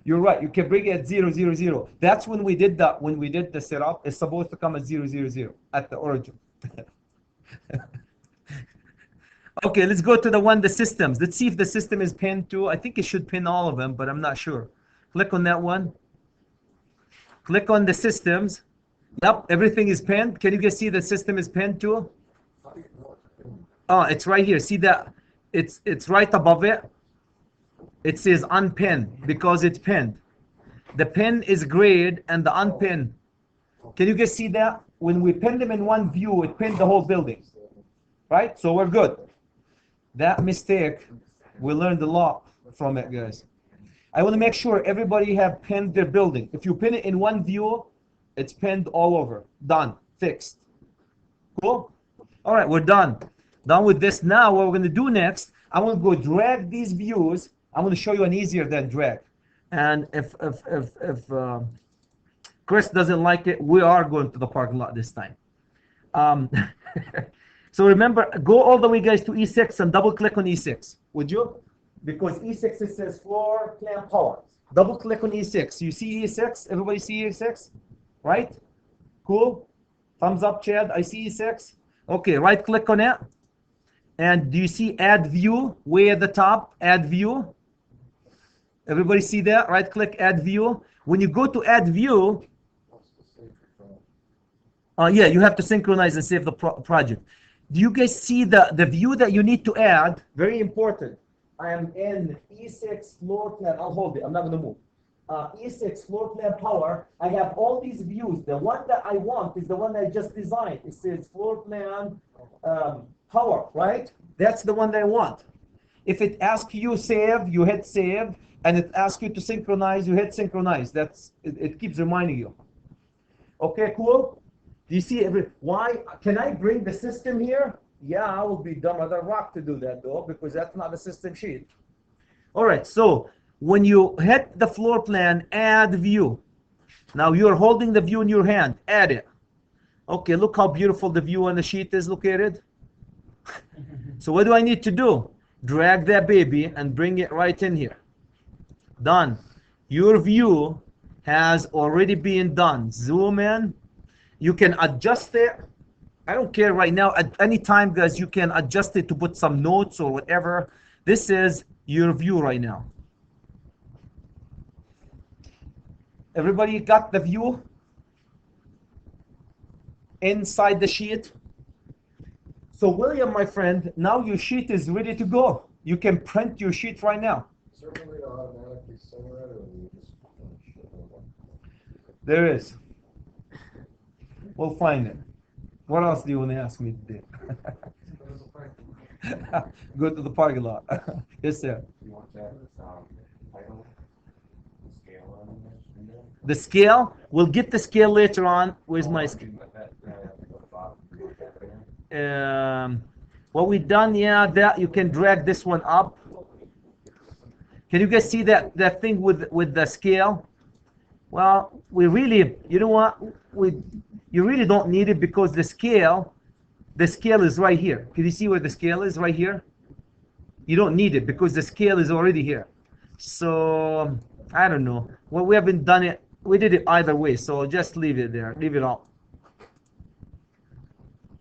you're right. You can bring it at 0, 0, 0. That's when we did that. When we did the setup, it's supposed to come at 0, 0, 0 at the origin. Okay, let's go to the systems. Let's see if the system is pinned too. I think it should pin all of them, but I'm not sure. Click on that one. Click on the systems. Yep, everything is pinned. Can you guys see the system is pinned too? Oh, it's right here. See that? It's right above it. It says unpin because it's pinned. The pin is grayed and the unpin. Can you guys see that? When we pin them in one view, it pinned the whole building. Right? So we're good. That mistake, we learned a lot from it, guys. I want to make sure everybody have pinned their building. If you pin it in one view, it's pinned all over. Done. Fixed. Cool? All right, we're done. Done with this. Now, what we're going to do next, I'm going to go drag these views. I'm going to show you an easier than drag. And if Chris doesn't like it, we are going to the parking lot this time. So remember, go all the way, guys, to E6 and double click on E6. Would you? Because E6, it says floor plan power. Double click on E6. You see E6? Everybody see E6? Right? Cool? Thumbs up, Chad. I see E6. Okay, right click on it. And do you see add view way at the top? Add view. Everybody see that? Right click, add view. When you go to add view, Yeah, you have to synchronize and save the project. Do you guys see the view that you need to add? Very important. I am in E6 floor plan. I'll hold it. I'm not going to move. E6 floor plan power. I have all these views. The one that I want is the one that I just designed. It says floor plan power, right? That's the one that I want. If it asks you save, you hit save, and it asks you to synchronize, you hit synchronize. It keeps reminding you. Okay, cool. Do you see why? Can I bring the system here? Yeah, I will be dumb as a rock to do that though, because that's not a system sheet. All right, so when you hit the floor plan, add view. Now you're holding the view in your hand, add it. Okay, look how beautiful the view on the sheet is located. So what do I need to do? Drag that baby and bring it right in here. Done. Your view has already been done. Zoom in. You can adjust it. I don't care right now. At any time, guys, you can adjust it to put some notes or whatever. This is your view right now. Everybody got the view inside the sheet? So William, my friend, now your sheet is ready to go. You can print your sheet right now. Is there a way to automatically center it, or do you just finish it? There is. We'll find it. What else do you want to ask me to do? Go to the parking lot. Yes, sir. You want that title, scale on it? The scale? We'll get the scale later on. Where's my scale? What we done, yeah, that you can drag this one up. Can you guys see that thing with the scale? Well, we really, you know what? You really don't need it because the scale is right here. Can you see where the scale is right here? You don't need it because the scale is already here. So I don't know. Well, we haven't done it. We did it either way. So just leave it there. Leave it all.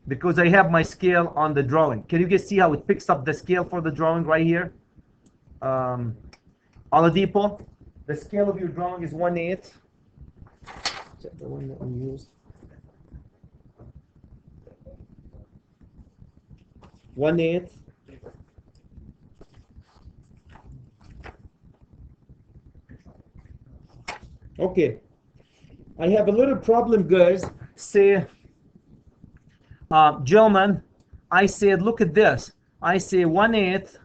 Because I have my scale on the drawing. Can you guys see how it picks up the scale for the drawing right here? Oladipo, the scale of your drawing is 1/8. Is that the one that we used? 1/8. Okay. I have a little problem, guys. Say, gentlemen, I said, look at this. I say 1/8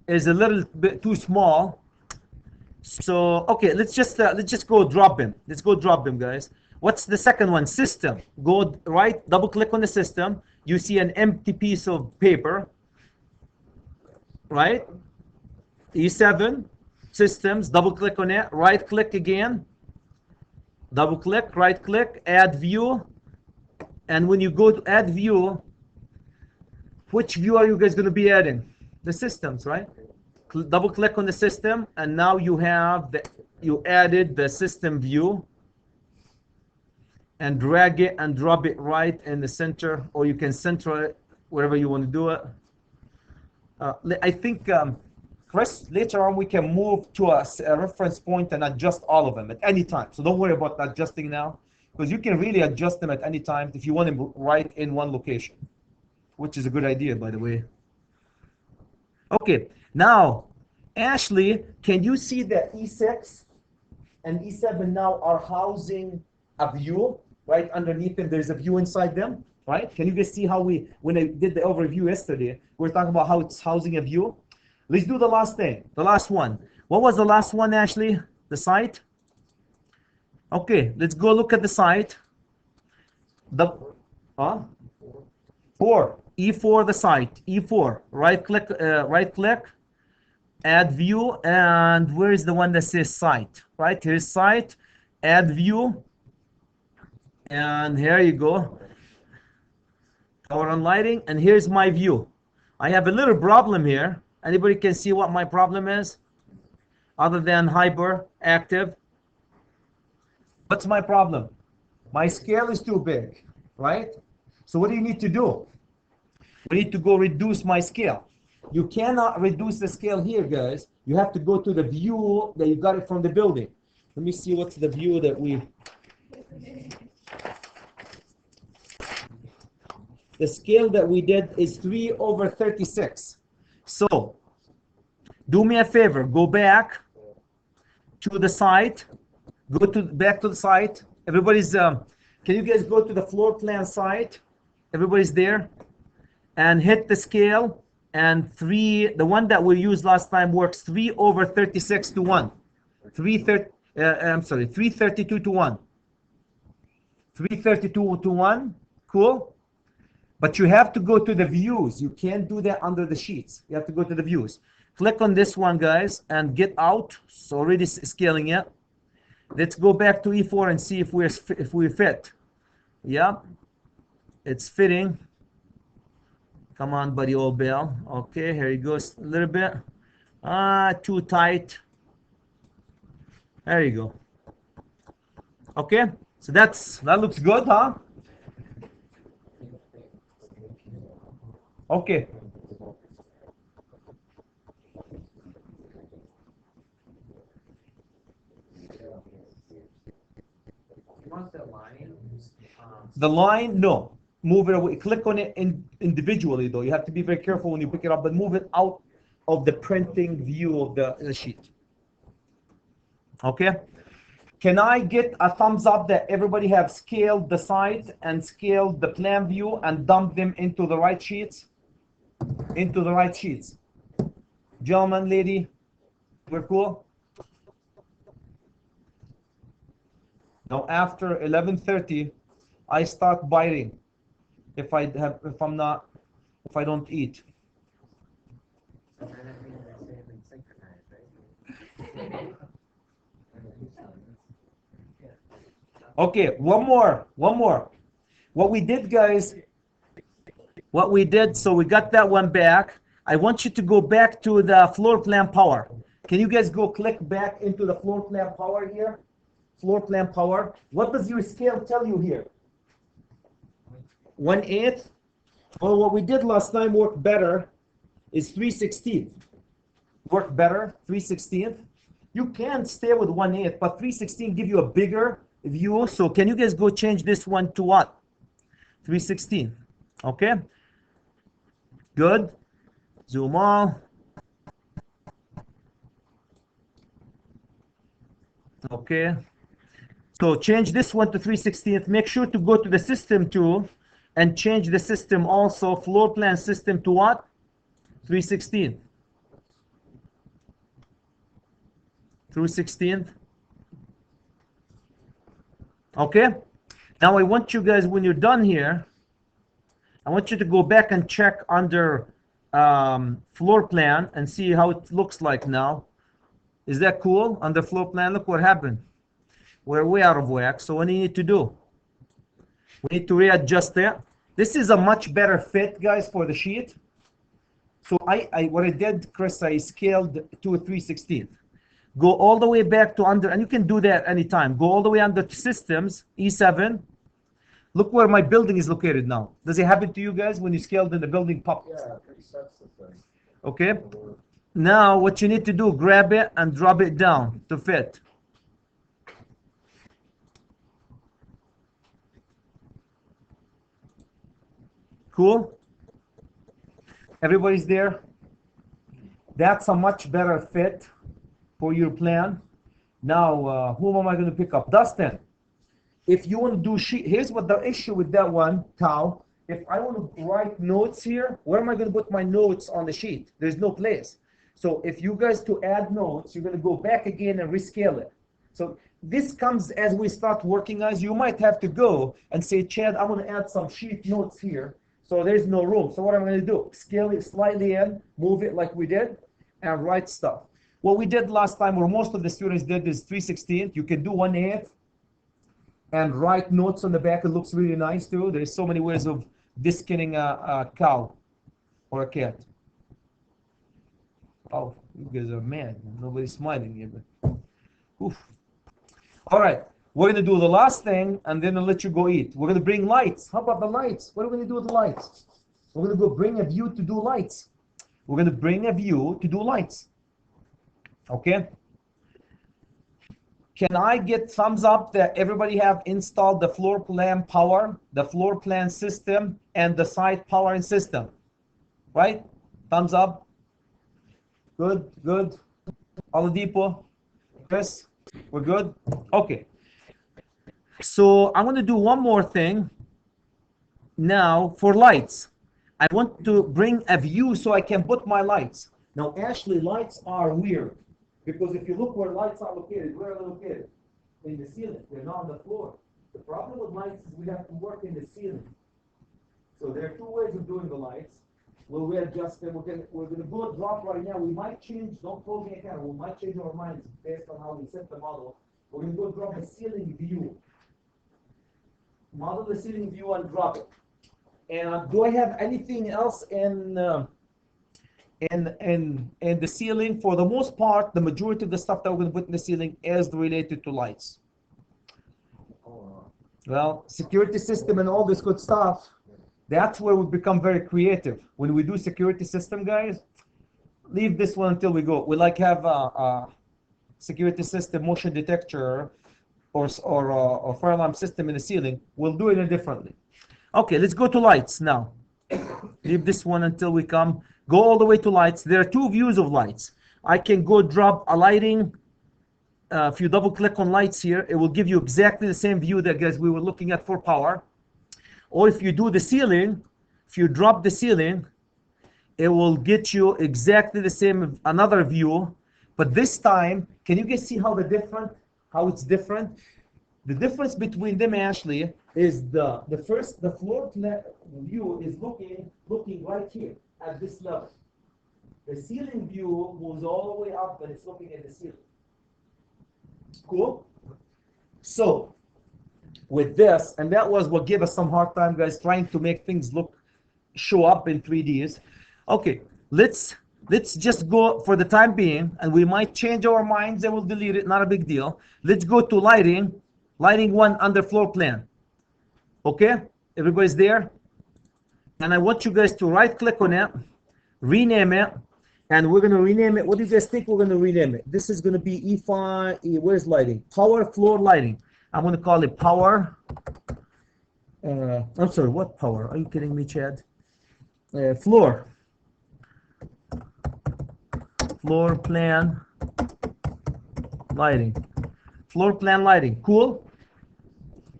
is a little bit too small. So, okay, let's just go drop him. Let's go drop him, guys. What's the second one? System. Go right, double click on the system. You see an empty piece of paper, right? E7, systems, double click on it, right click again, double click, right click, add view. And when you go to add view, which view are you guys going to be adding? The systems, right? Double click on the system, and now you have you added the system view, and drag it and drop it right in the center, or you can center it wherever you want to do it. I think, Chris, later on we can move to a reference point and adjust all of them at any time. So don't worry about adjusting now, because you can really adjust them at any time if you want them right in one location, which is a good idea, by the way. Okay, now, Ashley, can you see that E6 and E7 now are housing a view right underneath them? There's a view inside them, right? Can you guys see how when I did the overview yesterday, we were talking about how it's housing a view? Let's do the last thing, the last one. What was the last one, Ashley? The site? Okay, let's go look at the site. E4, the site. E4. Right click, add view, and where is the one that says site? Right, here's site, add view, and here you go. Power on lighting, and here's my view. I have a little problem here. Anybody can see what my problem is? Other than hyperactive? What's my problem? My scale is too big, right? So what do you need to do? We need to go reduce my scale. You cannot reduce the scale here, guys. You have to go to the view that you got it from the building. Let me see what's the view that we... the scale that we did is 3/36. So do me a favor, go back to the site, back to the site. Everybody's can you guys go to the floor plan site? Everybody's there, and hit the scale, and the one that we used last time works 3/36 to 1. 332 to 1. 332 to 1. Cool. But you have to go to the views. You can't do that under the sheets. You have to go to the views. Click on this one, guys, and get out. It's already scaling it. Let's go back to E4 and see if we fit. Yeah, it's fitting. Come on, buddy, old bell. Okay, here he goes a little bit. Too tight. There you go. Okay, so that looks good, huh? Okay. You want the line? The line, no. Move it away. Click on it individually, though. You have to be very careful when you pick it up, but move it out of the printing view of the sheet. Okay? Can I get a thumbs up that everybody have scaled the site and scaled the plan view and dumped them into the right sheets? Into the right sheets. Gentlemen, lady, we're cool? Now after 11:30, I start biting. If I don't eat. Okay, one more. What we did, guys, so we got that one back. I want you to go back to the floor plan power. Can you guys go click back into the floor plan power here? Floor plan power. What does your scale tell you here? 1/8. Well, what we did last time worked better is 3/16. Worked better, 3/16. You can stay with 1/8, but 3/16 give you a bigger view. So can you guys go change this one to what? 3/16. Okay. Good. Zoom all. Okay. So change this one to 3/16. Make sure to go to the system tool and change the system also, floor plan system to what? 3/16. 3/16. Okay. Now I want you guys, when you're done here, I want you to go back and check under floor plan and see how it looks like now. Is that cool? Under floor plan, look what happened. We're way out of whack. So what do you need to do? We need to readjust it. This is a much better fit, guys, for the sheet. So what I did, Chris, I scaled to a 3/16. Go all the way back to under, and you can do that anytime. Go all the way under to systems, E7. Look where my building is located now. Does it happen to you guys when you scaled in the building pop? Yeah, it resets the thing. Okay. Now what you need to do, grab it and drop it down to fit. Cool. Everybody's there. That's a much better fit for your plan. Now, whom am I going to pick up? Dustin. If you want to do sheet, here's what the issue with that one, Tao. If I want to write notes here, where am I going to put my notes on the sheet? There's no place. So if you guys to add notes, you're going to go back again and rescale it. So this comes as we start working, guys. You might have to go and say, Chad, I want to add some sheet notes here. So there's no room. So what I'm going to do, scale it slightly in, move it like we did, and write stuff. What we did last time, or most of the students did, is 3/16. You can do 1/8 and write notes on the back. It looks really nice too. There's so many ways of diskinning a cow or a cat. Oh, you guys are mad. Nobody's smiling here. But, oof. All right. We're going to do the last thing, and then I'll let you go eat. We're going to bring lights. How about the lights? What are we going to do with the lights? We're going to go bring a view to do lights. We're going to bring a view to do lights. Okay? Can I get thumbs up that everybody have installed the floor plan power, the floor plan system, and the site powering system? Right? Thumbs up. Good, good. Oladipo, Chris, we're good? Okay. So I'm going to do one more thing now for lights. I want to bring a view so I can put my lights. Now, actually, lights are weird because if you look where lights are located, where are they located? In the ceiling. They're not on the floor. The problem with lights is we have to work in the ceiling. So there are two ways of doing the lights. We'll readjust them. We're gonna go drop right now. We might change. Don't close the camera. We might change our minds based on how we set the model. We're gonna go drop a ceiling view. Model the ceiling view and drop it. And do I have anything else in the ceiling? For the most part, the majority of the stuff that we're going to put in the ceiling is related to lights. Well, security system and all this good stuff, that's where we become very creative. When we do security system, guys, leave this one until we go. We like have a security system motion detector or fire alarm system in the ceiling. We'll do it differently. Okay, let's go to lights now. Leave this one until we come. Go all the way to lights. There are two views of lights. I can go drop a lighting. If you double click on lights here, it will give you exactly the same view that guys we were looking at for power. Or if you do the ceiling, if you drop the ceiling, it will get you exactly the same, another view. But this time, can you guys see how it's different? The difference between them actually is the floor plan view is looking right here at this level. The ceiling view moves all the way up and it's looking at the ceiling. Cool? So with this, and that was what gave us some hard time, guys, trying to make things show up in 3Ds. Okay, let's just go for the time being, and we might change our minds and we'll delete it, not a big deal. Let's go to lighting one under floor plan. Okay, everybody's there? And I want you guys to right click on it, rename it, and we're gonna rename it. What do you guys think we're gonna rename it? This is gonna be E5, where's lighting? Power floor lighting. I'm gonna call it power. I'm sorry, what power? Are you kidding me, Chad? Floor plan lighting. Floor plan lighting, cool?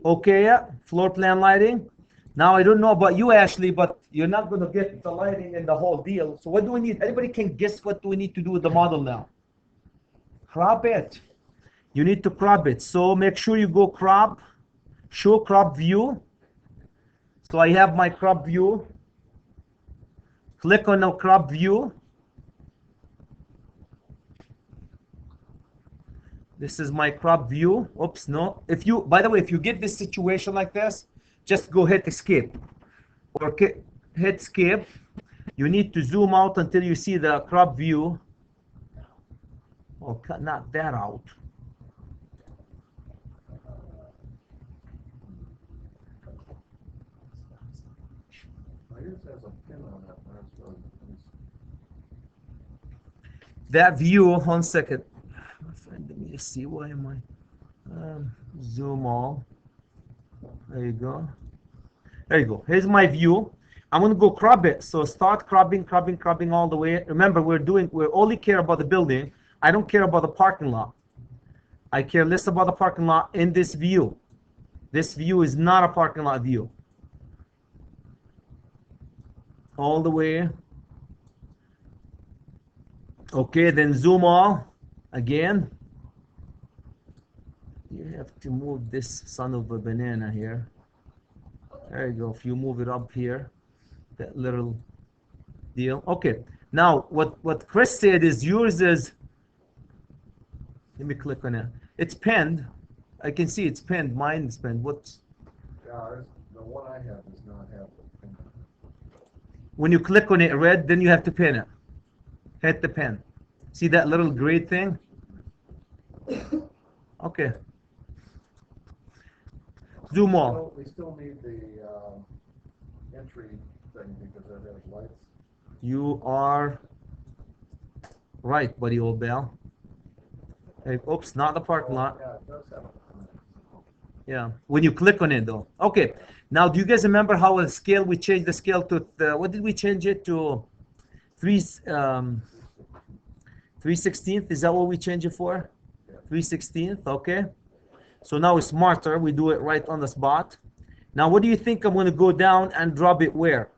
Okay, yeah, floor plan lighting. Now, I don't know about you, Ashley, but you're not going to get the lighting and the whole deal. So what do we need? Anybody can guess what do we need to do with the model now? Crop it. You need to crop it. So make sure you go crop, show crop view. So I have my crop view. Click on the crop view. This is my crop view. Oops, no. By the way, if you get this situation like this, just go hit escape or hit escape. You need to zoom out until you see the crop view. Oh, not that out. That view, 1 second. Let me see, why am I? Zoom all. There you go. There you go. Here's my view. I'm going to go crop it. So start cropping all the way. Remember, we only care about the building. I don't care about the parking lot. I care less about the parking lot in this view. This view is not a parking lot view. All the way. Okay, then zoom all again. You have to move this son of a banana here. There you go. If you move it up here, that little deal. Okay. Now, what Chris said is yours is. Let me click on it. It's pinned. I can see it's pinned. Mine is pinned. What's? Yeah, the one I have does not have the pin. When you click on it red, then you have to pin it. Hit the pin. See that little gray thing? Okay. Zoom all. We still need the entry thing because it has lights. You are right, buddy, old Bell. Oops, not the parking lot. Yeah, it does have. Yeah, when you click on it though. Okay, now do you guys remember how the scale, we changed the scale to, what did we change it to? 3, 3/16th, is that what we changed it for? 3/16th, okay. So now it's smarter, we do it right on the spot. Now what do you think I'm going to go down and drop it where?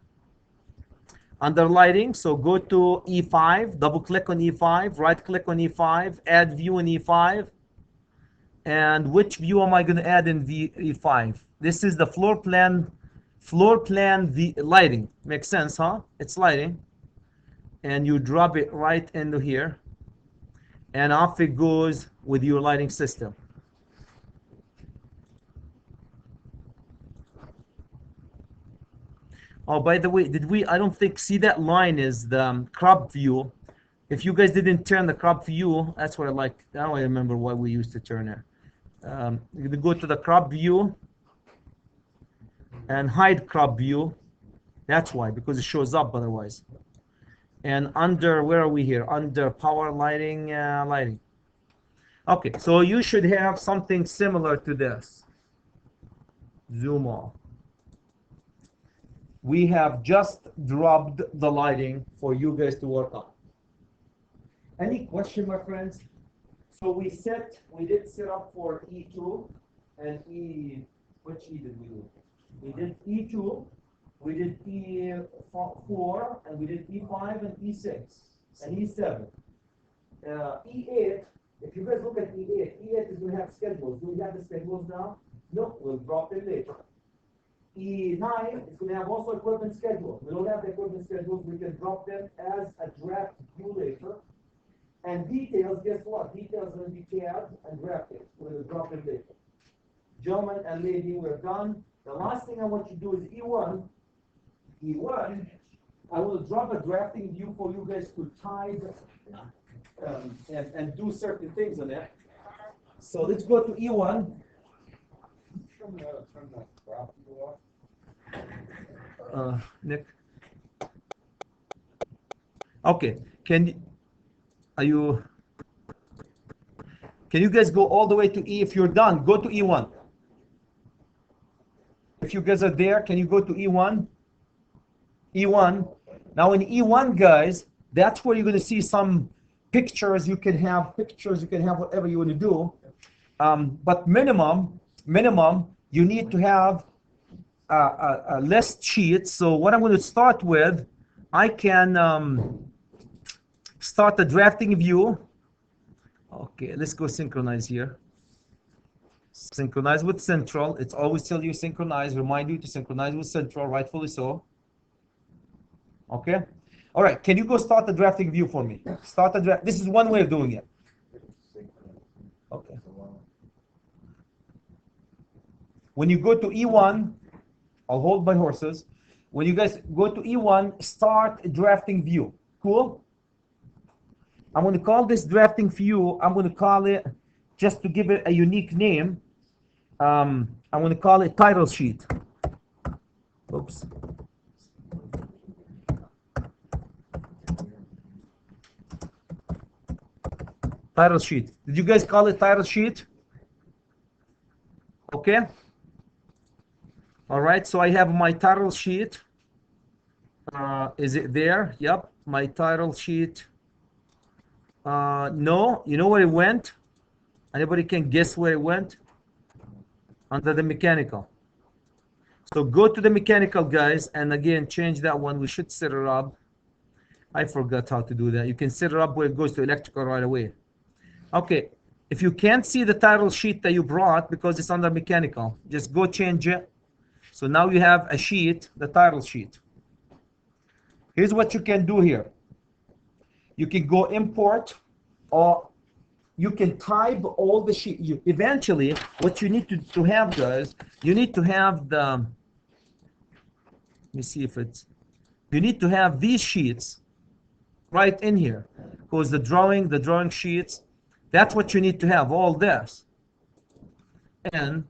Under lighting, so go to E5, double click on E5, right click on E5, add view in E5. And which view am I going to add in E5? This is the floor plan the lighting. Makes sense, huh? It's lighting. And you drop it right into here. And off it goes with your lighting system. Oh, by the way, I don't think, see that line is the crop view. If you guys didn't turn the crop view, that's what I like. Now I remember why we used to turn it. You go to the crop view and hide crop view. That's why, because it shows up otherwise. And under, where are we here? Under power lighting, lighting. Okay, so you should have something similar to this. Zoom all. We have just dropped the lighting for you guys to work on. Any question, my friends? So we did set up for E2 and which E did we do? We did E2, we did E4, and we did E5 and E6, and E7. E8, if you guys look at E8, E8 is going to have schedules. Do we have the schedules now? No, we'll drop them later. E9 is going to have also equipment schedules. We don't have the equipment schedules. We can drop them as a draft view later. And details, guess what? Details are going to be tabbed and drafted. We're going to drop them later. Gentlemen and lady, we're done. The last thing I want you to do is E1. E1, I will drop a drafting view for you guys to type and do certain things on it. So let's go to E1. Show me how to turn that crop view off. Nick. Okay, can you guys go all the way to E? If you're done, go to E1. If you guys are there, can you go to E1? E1. Now in E1, guys, that's where you're going to see some pictures. You can have whatever you want to do. But minimum, you need to have a list sheet. So what I'm going to start with, I can start the drafting view. Okay, let's go synchronize here. Synchronize with central. It's always tell you synchronize, remind you to synchronize with central, rightfully so. Okay. All right, can you go start the drafting view for me? Start the draft. This is one way of doing it. Okay. When you go to E1, I'll hold my horses. When you guys go to E1, start drafting view. Cool? I'm going to call this drafting view, I'm going to call it, just to give it a unique name, I'm going to call it title sheet. Oops. Title sheet. Did you guys call it title sheet? Okay. All right, so I have my title sheet. Is it there? Yep, my title sheet. No, you know where it went? Anybody can guess where it went? Under the mechanical. So go to the mechanical, guys, and again, change that one. We should set it up. I forgot how to do that. You can set it up where it goes to electrical right away. Okay, if you can't see the title sheet that you brought because it's under mechanical, just go change it. So now you have a sheet, the title sheet. Here's what you can do here. You can go import, or you can type all the sheet. Eventually, what you need to have, guys, you need to have the, let me see if it's, you need to have these sheets right in here, because the drawing sheets, that's what you need to have, all this. And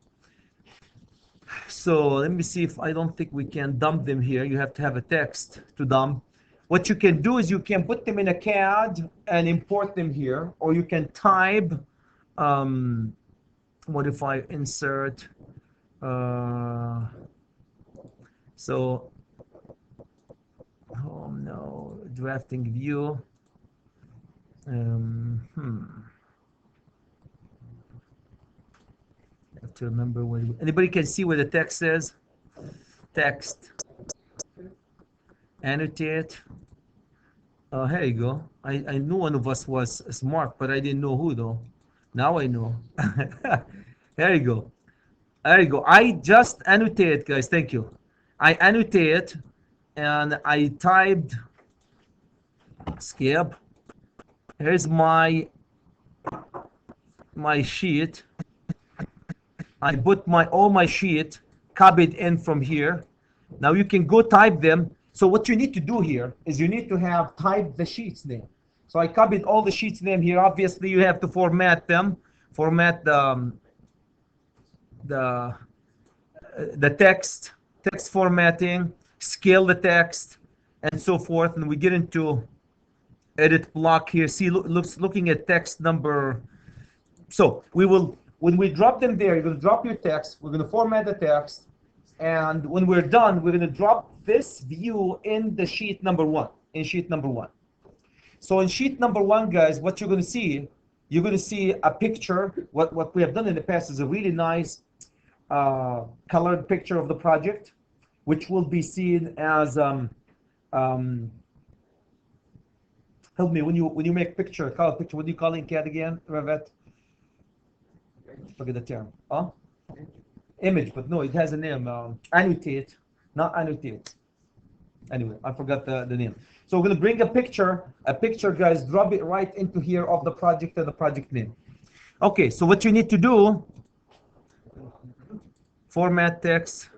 so let me see if, I don't think we can dump them here. You have to have a text to dump. What you can do is you can put them in a CAD and import them here, or you can type Modify, insert. So, oh no, drafting view. I have to remember when. Anybody can see where the text is? Text. Annotate. Oh, here you go. I knew one of us was smart, but I didn't know who though. Now I know. There you go. There you go. I just annotate, guys. Thank you. I annotate and I typed skip. Here's my sheet. I put all my sheet copied in from here. Now you can go type them. So what you need to do here is you need to have typed the sheets name. So I copied all the sheets name here. Obviously you have to format them, format the text formatting, scale the text, and so forth. And we get into edit block here. See, looking at text number. So we will, when we drop them there, you're going to drop your text. We're going to format the text. And when we're done, we're going to drop this view in the sheet number one, So in sheet number one, guys, what you're going to see, you're going to see a picture. What we have done in the past is a really nice colored picture of the project, which will be seen as help me, when you make picture, color picture, what do you call it in CAD again, Revit? Forget the term. Huh? Image, but no, it has a name. Annotate, not annotate. Anyway, I forgot the name. So we're going to bring a picture, guys, drop it right into here of the project and the project name. Okay, so what you need to do, format text,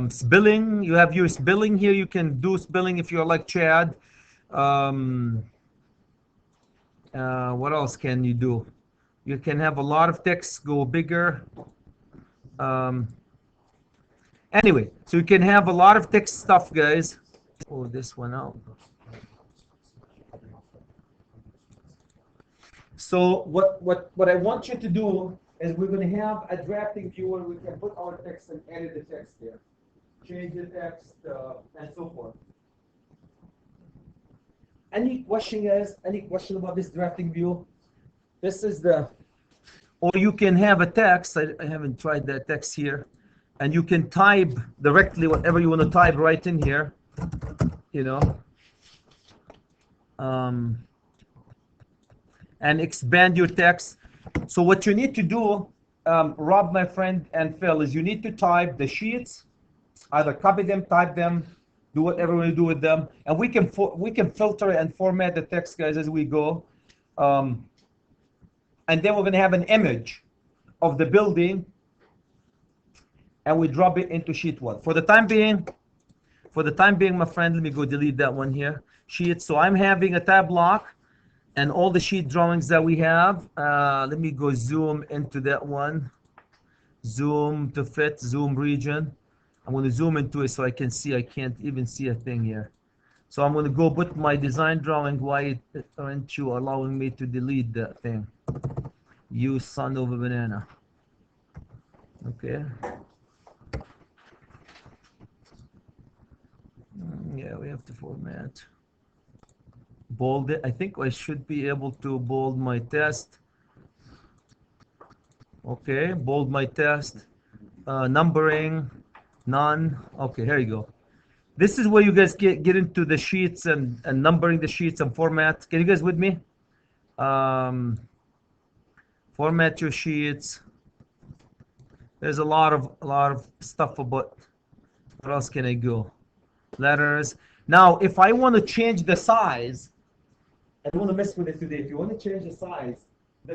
spelling. You have your spelling here. You can do spelling if you're like Chad. What else can you do? You can have a lot of text, go bigger. Anyway, so you can have a lot of text stuff, guys. Pull this one out. So what I want you to do is we're going to have a drafting view where we can put our text and edit the text there, change the text, and so forth. Any question, guys? Any question about this drafting view? This is the, or you can have a text. I haven't tried that text here, and you can type directly whatever you want to type right in here, you know, and expand your text. So what you need to do, Rob, my friend, and Phil, is you need to type the sheets, either copy them, type them, do whatever we do with them, and we can filter and format the text, guys, as we go. And then we're going to have an image of the building, and we drop it into sheet one. For the time being, my friend, let me go delete that one here. Sheet. So I'm having a tab lock and all the sheet drawings that we have. Let me go zoom into that one. Zoom to fit, zoom region. I'm going to zoom into it so I can see. I can't even see a thing here. So I'm going to go put my design drawing. Why aren't you allowing me to delete that thing? You son of a banana. Okay. Yeah, we have to format. Bold it. I think I should be able to bold my test. Okay, bold my test. Numbering, none. Okay, here you go. This is where you guys get into the sheets and numbering the sheets and format. Can you guys with me? Format your sheets. There's a lot of stuff about. What else can I go? Letters. Now, if I want to change the size, I don't want to mess with it today. If you want to change the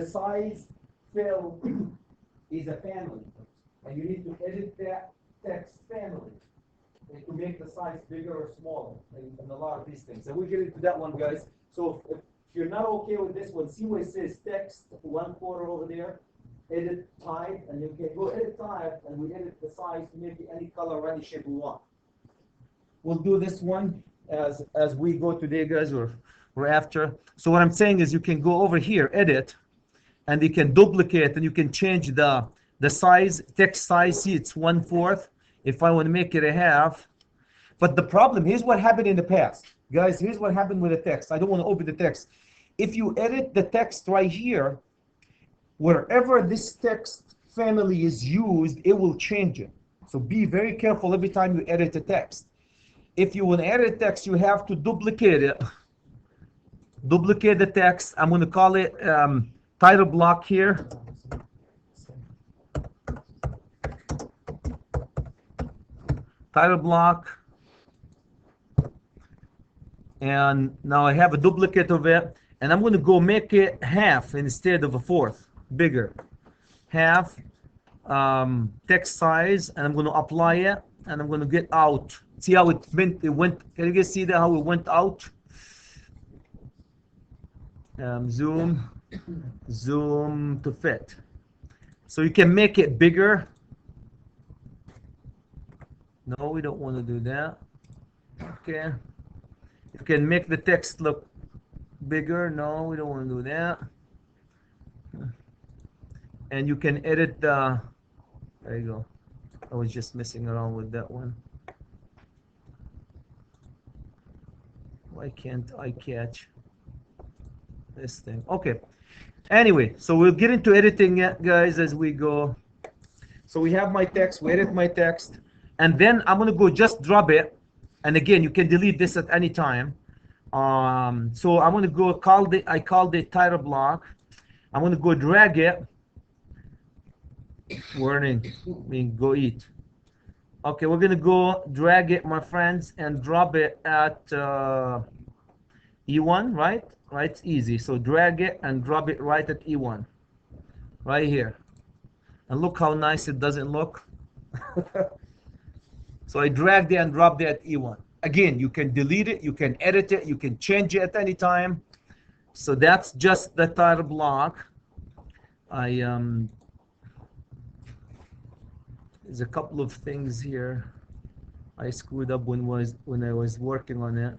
size fill is a family, and you need to edit that text family to make the size bigger or smaller, and a lot of these things. And we'll get into that one, guys. So if you're not okay with this one, see where it says text 1/4 over there, edit type, and you can go edit type, and we edit the size to make it any color or any shape we want. We'll do this one as we go today, guys, or after. So what I'm saying is you can go over here, edit, and you can duplicate and you can change the size, text size. See, it's 1/4. If I want to make it a half, but the problem, here's what happened in the past, guys. Here's what happened with the text. I don't want to open the text. If you edit the text right here, wherever this text family is used, it will change it. So be very careful every time you edit the text. If you want to edit text, you have to duplicate it. Duplicate the text. I'm going to call it title block here. Title block. And now I have a duplicate of it. And I'm going to go make it half instead of 1/4. Bigger. Half text size. And I'm going to apply it. And I'm going to get out. See how it went. Can you guys see that how it went out? Zoom to fit. So you can make it bigger. No, we don't want to do that. Okay. You can make the text look bigger. No, we don't want to do that. And you can edit the, there you go. I was just messing around with that one. Why can't I catch this thing? Okay. Anyway, so we'll get into editing it, guys, as we go. So we have my text, we edit my text, and then I'm gonna go just drop it. And again, you can delete this at any time. So I'm gonna go I called it title block. I'm gonna go drag it. Warning, go eat. Okay, we're gonna go drag it, my friends, and drop it at E1, right? Right, it's easy. So drag it and drop it right at E1, right here. And look how nice it doesn't look. So I dragged it and dropped it at E1. Again, you can delete it, you can edit it, you can change it at any time. So that's just the title block. There's a couple of things here I screwed up when I was working on it.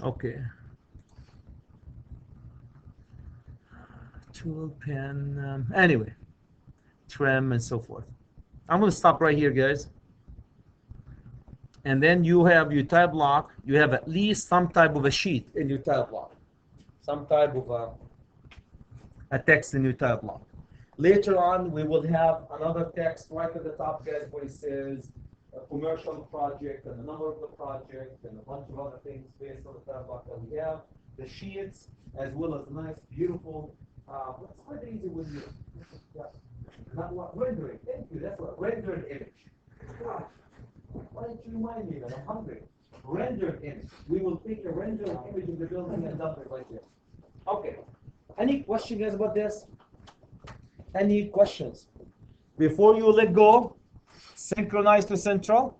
Okay. Tool pen. Anyway, trim and so forth. I'm going to stop right here, guys. And then you have your title block. You have at least some type of a sheet in your title block. Some type of a text in your title block. Later on, we will have another text right at the top, guys, where it says a commercial project and the number of the project and a bunch of other things based on the title block that we have. The sheets, as well as nice, beautiful, what's quite easy with you? Not what, rendering. Thank you. That's what rendered image. Gosh, why didn't you remind me that I'm hungry? Rendered image. We will take a rendered image of the building and dump it like this. Okay. Any questions, guys, about this? Any questions? Before you let go, synchronize to central.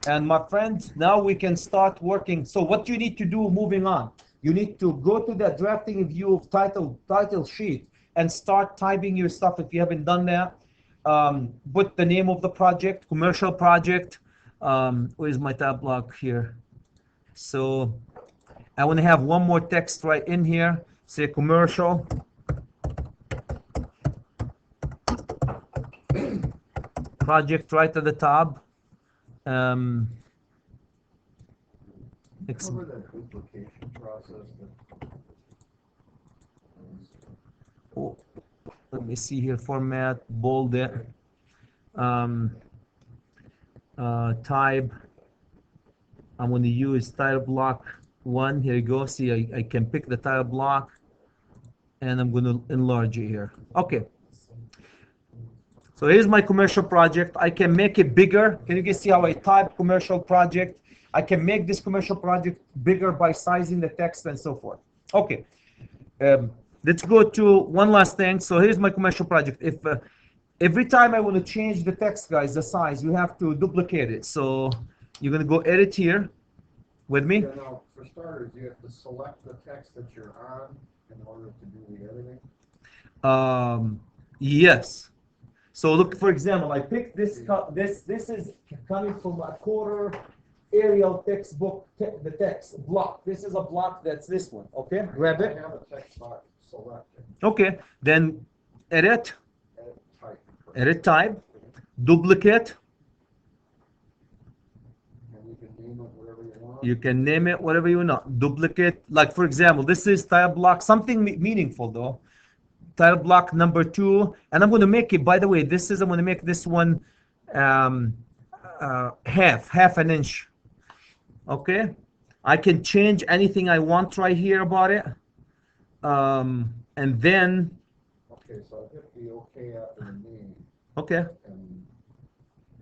And my friend, now we can start working. So what you need to do moving on, you need to go to the drafting view of title sheet and start typing your stuff if you haven't done that. Put the name of the project, commercial project. Where's my tab block here? So I want to have one more text right in here. Say commercial. Project right at the top. Remember that duplication process? Oh, let me see here. Format, bold it. Type. I'm going to use title block 1. Here you go. See, I can pick the title block, and I'm going to enlarge it here. Okay. So here's my commercial project. I can make it bigger. Can you guys see how I type commercial project? I can make this commercial project bigger by sizing the text and so forth. Okay. Let's go to one last thing. So here's my commercial project. If every time I want to change the text, guys, the size, you have to duplicate it. So you're going to go edit here with me. Yeah, now, for starters, you have to select the text that you're on in order to do the editing. Yes. So look, for example, I picked this, this is coming from a quarter aerial textbook, the text block. This is a block that's this one, okay? Grab I it. have a text box selected, Okay, then edit, edit type, duplicate. and you can name it whatever you want. You can name it whatever you want. Duplicate, like for example, this is tile block, something meaningful though. Tile block number 2, and I'm going to make it, by the way, I'm going to make this one half an inch. Okay, I can change anything I want right here about it. And then, Okay, so I hit the OK after the name, okay, and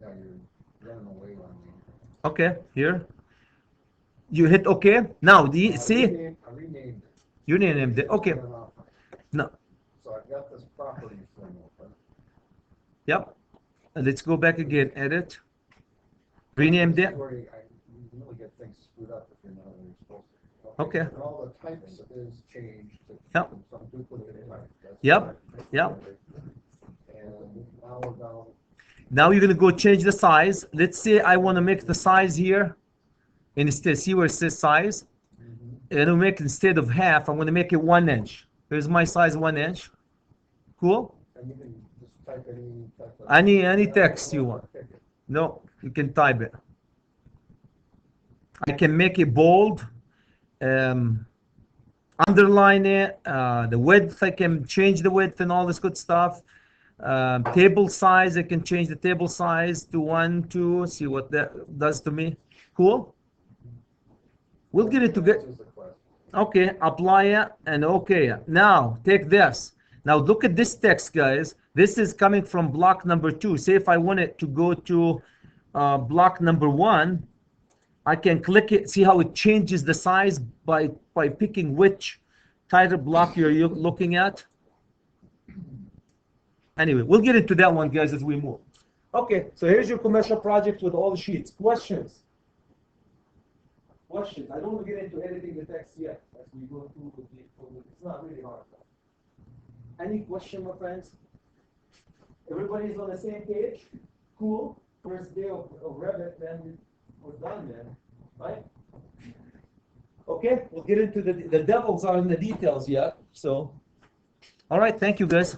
now you're running away on me. okay, here. You hit OK. Now, I see, renamed it. you named it. Okay, Turn it off. no, So I've got this property thing open. yep. Let's go back again, edit. Renamed This it. is where you really get things screwed up if you're not where you're supposed to. Okay. And all the types is changed to Yep. some duplicate type. That's Yep. right. Yep. And now we're down. Now you're going to go change the size. Let's say I want to make the size here. Instead, see where it says size? And I'll make instead of half, I'm going to make it 1 inch. Here's my size, 1 inch. Cool? And you can just type any type of. Any text you want. Pick it. No, you can type it. I can make it bold, underline it, the width, I can change the width and all this good stuff. Table size, I can change the table size to 1, 2, see what that does to me. Cool? We'll get it together. Answers the question. Okay, apply it and okay. Now, take this. Now look at this text, guys. This is coming from block number 2. Say if I want it to go to block number 1, I can click it, see how it changes the size by picking which title block you're looking at. Anyway, we'll get into that one, guys, as we move. Okay, so here's your commercial project with all the sheets. Questions? Questions? I don't want to get into editing the text yet as we go through with it's not really hard. Any question, my friends? Everybody's on the same page? Cool. First day of Revit, then we're done, man. Right? Okay, we'll get into the devils are in the details yet. So, all right, thank you, guys.